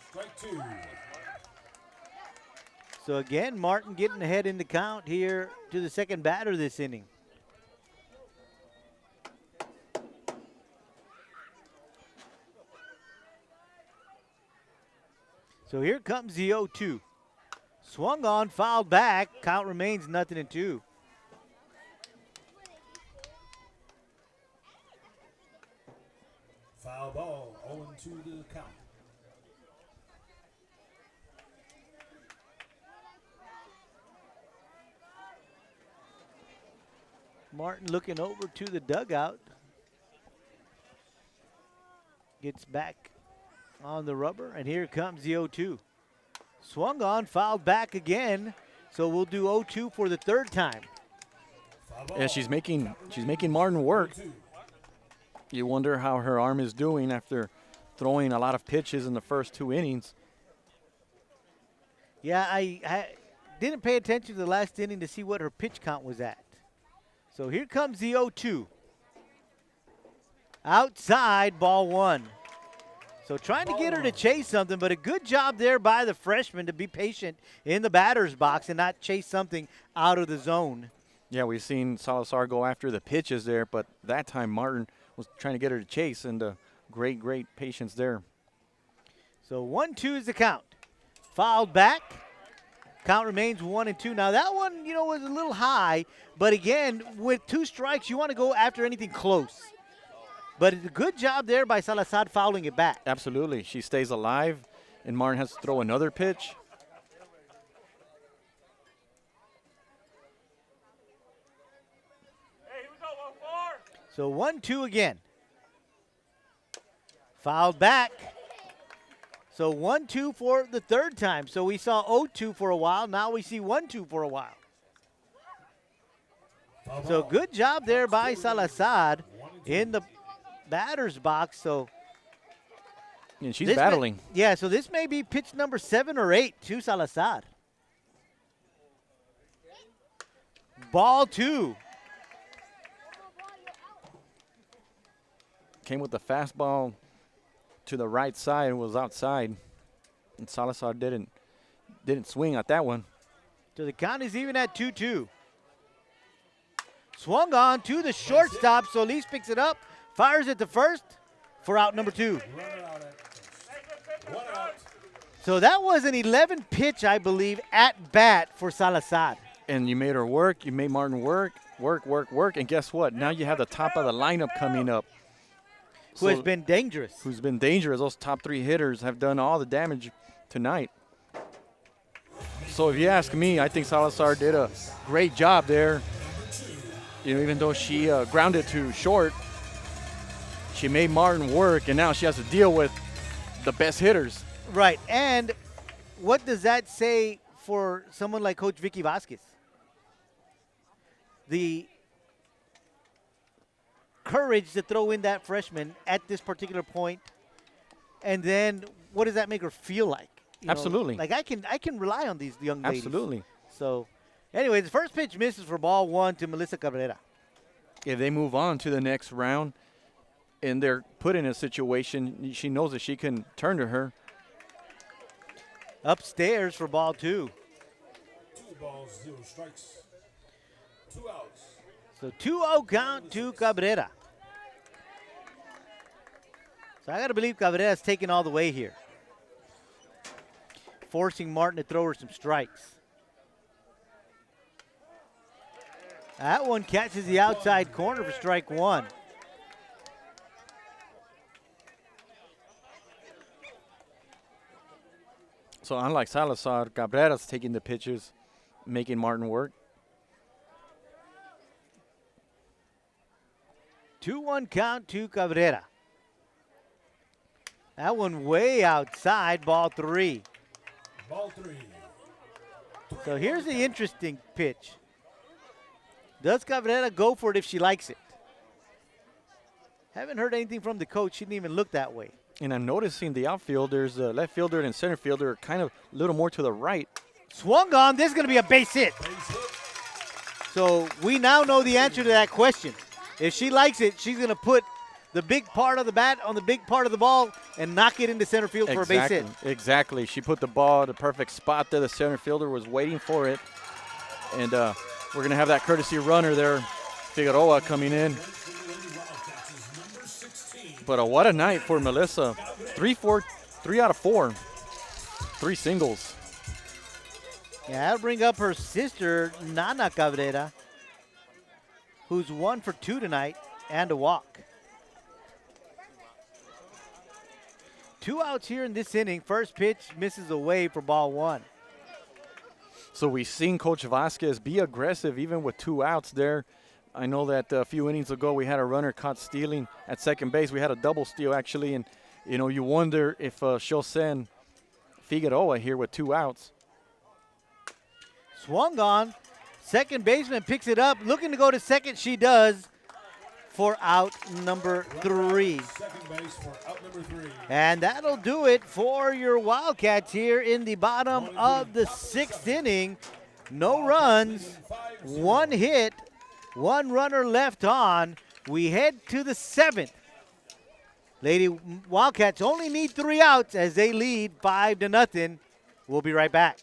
Strike 2. So again, Martin getting ahead in the count here to the second batter this inning. So here comes the 0-2. Swung on, fouled back. Count remains 0-2. Foul ball, 0-2 to the count. Martin looking over to the dugout. Gets back on the rubber, and here comes the 0-2. Swung on, fouled back again. So we'll do 0-2 for the 3rd time. Foul ball, Yeah, she's making Martin work. 2. You wonder how her arm is doing after throwing a lot of pitches in the first 2 innings. Yeah, I didn't pay attention to the last inning to see what her pitch count was at. So here comes the 0-2. Outside, ball 1. So trying to get her to chase something, but a good job there by the freshman to be patient in the batter's box and not chase something out of the zone. Yeah, we've seen Salazar go after the pitches there, but that time Martin was trying to get her to chase, and great patience there. So 1-2 is the count. Fouled back. Count remains 1-2. Now that one, was a little high, but again, with 2 strikes, you want to go after anything close. But it's a good job there by Salazar fouling it back. Absolutely. She stays alive, and Martin has to throw another pitch. So 1-2 again. Fouled back. So 1-2 for the 3rd time. So we saw 0-2 for a while. Now we see 1-2 for a while. Foul So ball. good job there by Salazar in the batter's box. So And she's this battling. so this may be pitch number 7 or 8 to Salazar. Ball 2. Came with the fastball to the right side and was outside. And Salazar didn't swing at that one. So the count is even at 2-2. Swung on to the shortstop. Solis picks it up, fires it to first for out number 2. Run it out at 1 out. So that was an 11 pitch, I believe, at bat for Salazar. And you made her work. You made Martin work. And guess what? Now you have the top of the lineup coming up. Who has So- been dangerous. Who's been dangerous. Those top 3 hitters have done all the damage tonight. So if you ask me, I think Salazar did a great job there. Even though she grounded to short, she made Martin work, and now she has to deal with the best hitters. Right, and what does that say for someone like Coach Vicky Vasquez? the courage to throw in that freshman at this particular point, and then what does that make her feel like? You know, Absolutely. like I can rely on these young ladies. Absolutely. So, anyway, the first pitch misses for ball one to Melissa Cabrera. If they move on to the next round and they're put in a situation, she knows that she can turn to her. Upstairs for ball two. 2 balls, 0 strikes. 2 outs. So 2-0 count to Cabrera. So I got to believe Cabrera's taking all the way here, forcing Martin to throw her some strikes. That one catches the outside corner for strike one. So unlike Salazar, Cabrera's taking the pitches, making Martin work. 2-1 count to Cabrera. That one way outside, ball three. Ball 3. So here's the interesting pitch. Does Cabrera go for it if she likes it? Haven't heard anything from the coach. She didn't even look that way. And I'm noticing the outfielders, left fielder and center fielder, are kind of a little more to the right. Swung on. This is going to be a base hit. So we now know the answer to that question. If she likes it, she's going to put the big part of the bat on the big part of the ball and knock it into center field for a base hit. Exactly. She put the ball at the perfect spot there. The center fielder was waiting for it. And we're going to have that courtesy runner there, Figueroa, coming in. But what a night for Melissa. 3 out of 4. 3 singles. Yeah, that'll bring up her sister, Nana Cabrera, who's 1 for 2 tonight and a walk. 2 outs here in this inning. First pitch misses away for ball one. So we've seen Coach Vasquez be aggressive even with 2 outs there. I know that a few innings ago we had a runner caught stealing at second base. We had a double steal actually, and you know, you wonder if she'll send Figueroa here with 2 outs. Swung on. Second baseman picks it up. Looking to go to second, she does, for out number 3. Second base for out number 3. And that'll do it for your Wildcats here in the bottom of the 6th inning. No runs, 1 hit, 1 runner left on. We head to the 7th. Lady Wildcats only need 3 outs as they lead 5-0. We'll be right back.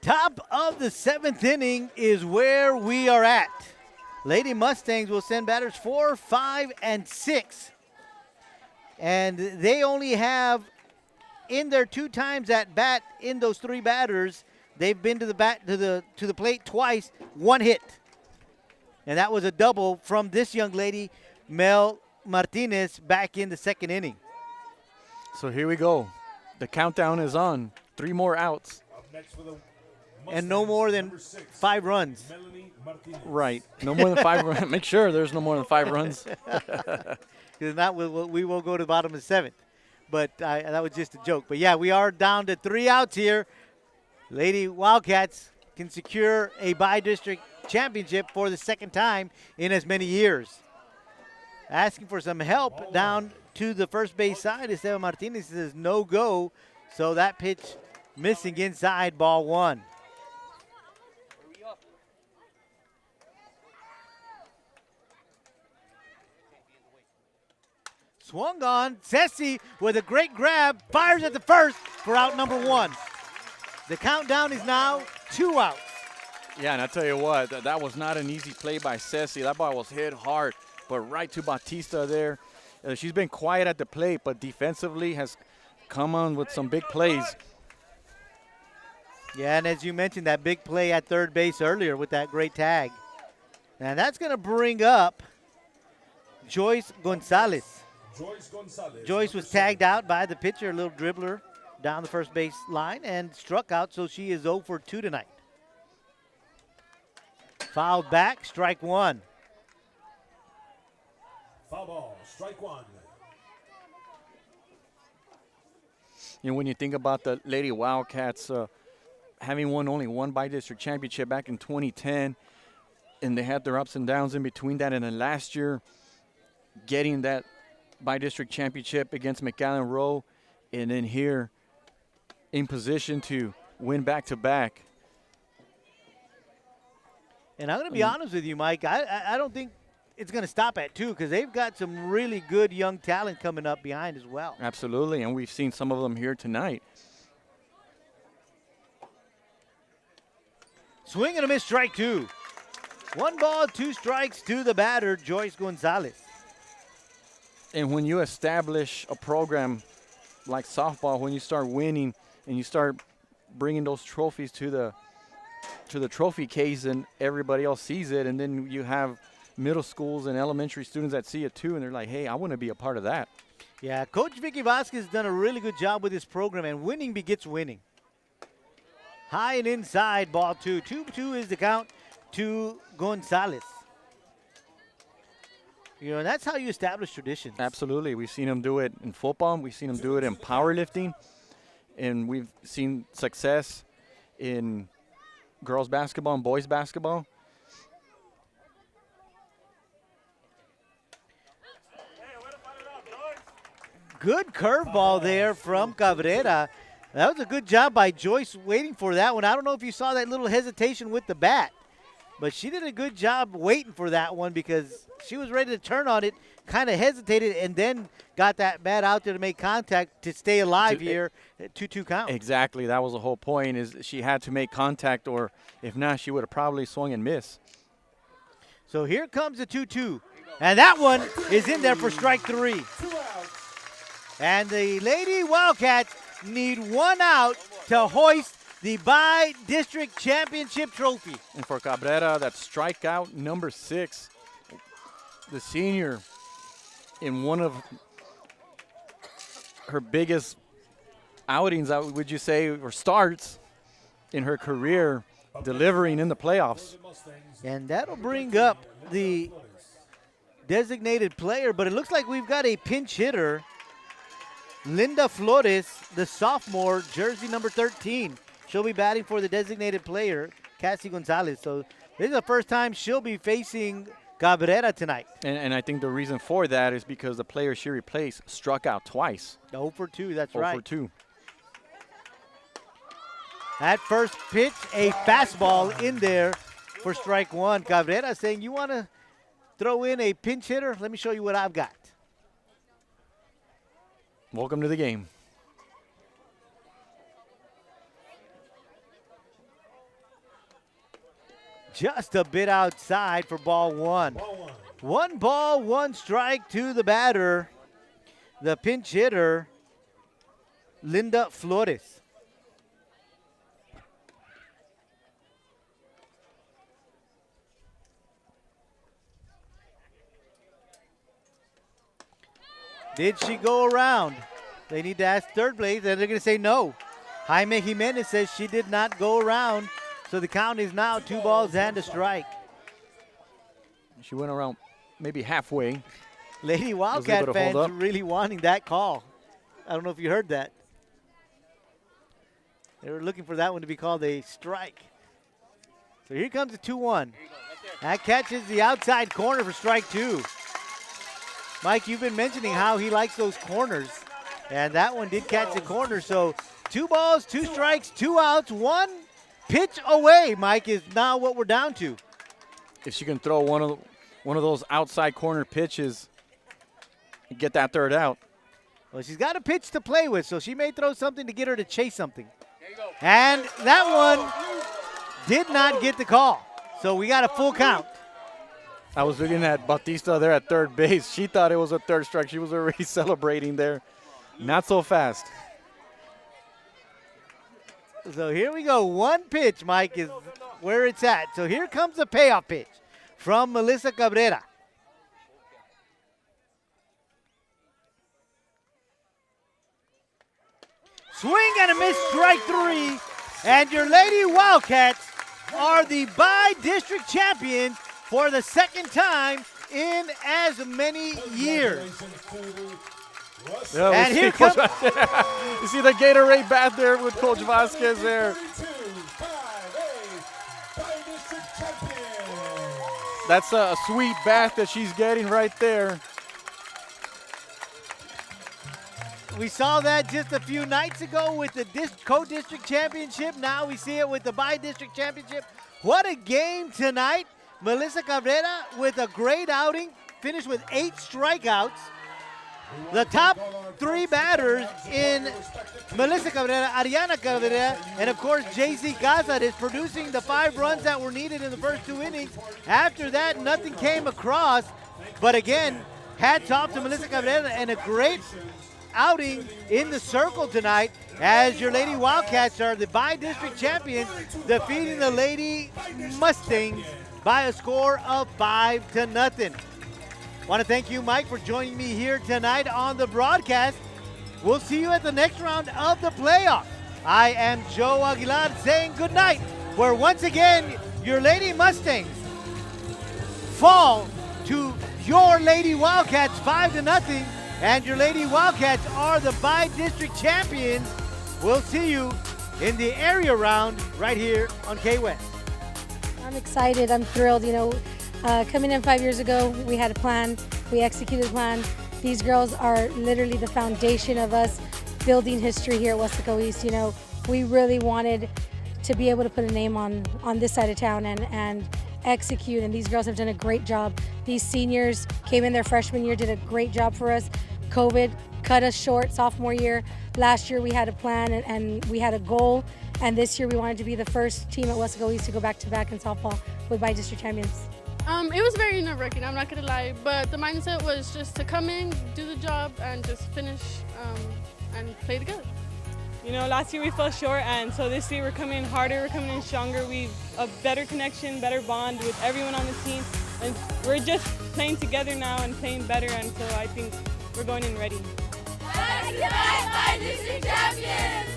Top of the 7th inning is where we are at. Lady Mustangs will send batters 4, 5, and 6. And they only have, in their 2 times at bat, in those 3 batters, they've been to the plate twice, 1 hit. And that was a double from this young lady, Mel Martinez, back in the 2nd inning. So here we go. The countdown is on. 3 more outs. Up next for the And no more than 5 runs. Melanie Martinez. Right. No more than 5 runs. Make sure there's no more than 5 runs. Because not, we will go to the bottom of the 7th. But that was just a joke. But, yeah, we are down to 3 outs here. Lady Wildcats can secure a by-district championship for the 2nd time in as many years. Asking for some help down to the first base side. Esteban Martinez says no go. So that pitch missing inside, ball 1. Swung on. Ceci with a great grab. Fires at the first for out number 1. The countdown is now 2 outs. Yeah, and I tell you what, that was not an easy play by Ceci. That ball was hit hard, but right to Bautista there. She's been quiet at the plate, but defensively has come on with some big plays. Yeah, and as you mentioned, that big play at third base earlier with that great tag. And that's going to bring up Joyce Gonzalez. Joyce was tagged out by the pitcher, a little dribbler down the first base line, and struck out, so she is 0 for 2 tonight. Fouled back, strike one. Foul ball, strike one. You know, when you think about the Lady Wildcats having won only one by-district championship back in 2010, and they had their ups and downs in between that, and then last year getting that by-district championship against McAllen Row, and then here in position to win back-to-back. And I'm going to be honest with you, Mike. I don't think it's going to stop at 2 because they've got some really good young talent coming up behind as well. Absolutely, and we've seen some of them here tonight. Swing and a miss, strike 2. 1 ball, 2 strikes to the batter, Joyce Gonzalez. And when you establish a program like softball, when you start winning and you start bringing those trophies to the trophy case and everybody else sees it, and then you have middle schools and elementary students that see it too, and they're like, hey, I want to be a part of that. Yeah, Coach Vicky Vasquez has done a really good job with this program, and winning begets winning. High and inside, ball 2. 2-2 is the count to Gonzalez. You know, that's how you establish traditions. Absolutely. We've seen them do it in football. We've seen them do it in powerlifting. And we've seen success in girls basketball and boys basketball. Good curveball there from Cabrera. That was a good job by Joyce waiting for that one. I don't know if you saw that little hesitation with the bat, but she did a good job waiting for that one because she was ready to turn on it, kind of hesitated, and then got that bat out there to make contact to stay alive here at 2-2 count. Exactly. That was the whole point, is she had to make contact, or if not, she would have probably swung and missed. So here comes the 2-2. And that one is in there for strike 3. And the Lady Wildcats need 1 out to hoist the by-district championship trophy. And for Cabrera, that's strikeout number 6. The senior in one of her biggest outings, would you say, or starts in her career, delivering in the playoffs. And that'll bring up the designated player, but it looks like we've got a pinch hitter, Linda Flores, the sophomore, jersey number 13. She'll be batting for the designated player, Cassie Gonzalez. So this is the first time she'll be facing Cabrera tonight. And I think the reason for that is because the player she replaced struck out twice. 0 for 2, that's 0 right. for 2. At first pitch, a fastball in there for strike 1. Cabrera saying, you want to throw in a pinch hitter? Let me show you what I've got. Welcome to the game. Just a bit outside for ball 1. 1 ball, 1 strike to the batter, the pinch hitter, Linda Flores. Did she go around? They need to ask third base, and they're going to say no. Jaime Jimenez says she did not go around, so the count is now 2 balls and a strike. She went around maybe halfway. Lady Wildcat fans are really wanting that call. I don't know if you heard that. They were looking for that one to be called a strike. So here comes the 2-1. That catches the outside corner for strike 2. Mike, you've been mentioning how he likes those corners, and that one did catch the corner. So 2 balls, 2 strikes, 2 outs, 1 pitch away, Mike, is now what we're down to. If she can throw one of those outside corner pitches and get that third out. Well, she's got a pitch to play with, so she may throw something to get her to chase something. And that one did not get the call. So we got a full count. I was looking at Bautista there at third base. She thought it was a third strike. She was already celebrating there. Not so fast. So here we go. 1 pitch, Mike, is where it's at. So here comes the payoff pitch. from Melissa Cabrera. Swing and a miss, strike 3. And your Lady Wildcats are the by-district champions for the second time in as many years. Yeah, And we here see Coach comes- you see the Gatorade bath there with Coach Vasquez there. That's a sweet bath that she's getting right there. We saw that just a few nights ago with the co-district championship. Now we see it with the by-district championship. What a game tonight. Melissa Cabrera with a great outing, finished with 8 strikeouts. The top 3 batters in Melissa Cabrera, Ariana Cabrera, and of course JC Gonzalez producing the 5 runs that were needed in the first 2 innings. After that, nothing came across. But again, hats off to Melissa Cabrera and a great outing in the circle tonight as your Lady Wildcats are the by-district champions, defeating the Lady Mustangs by a score of 5-0. Want to thank you, Mike, for joining me here tonight on the broadcast. We'll see you at the next round of the playoffs. I am Joe Aguilar saying good night, where once again your Lady Mustangs fall to your Lady Wildcats 5-0, and your Lady Wildcats are the by-district champions. We'll see you in the area round right here on K-West. I'm excited. I'm thrilled. You know, coming in 5 years ago, we had a plan. We executed the plan. These girls are literally the foundation of us building history here at Weslaco East. You know, we really wanted to be able to put a name on this side of town and execute, and these girls have done a great job. These seniors came in their freshman year, did a great job for us. COVID cut us short sophomore year. Last year we had a plan and we had a goal, and this year we wanted to be the first team at Weslaco East to go back-to-back in softball with by-district champions. It was very nerve-wracking, I'm not gonna lie, but the mindset was just to come in, do the job, and just finish and play together. You know, last year we fell short, and so this year we're coming in harder, we're coming in stronger. We've a better connection, better bond with everyone on the team, and we're just playing together now and playing better, and so I think we're going in ready. Back-to-back by district champions!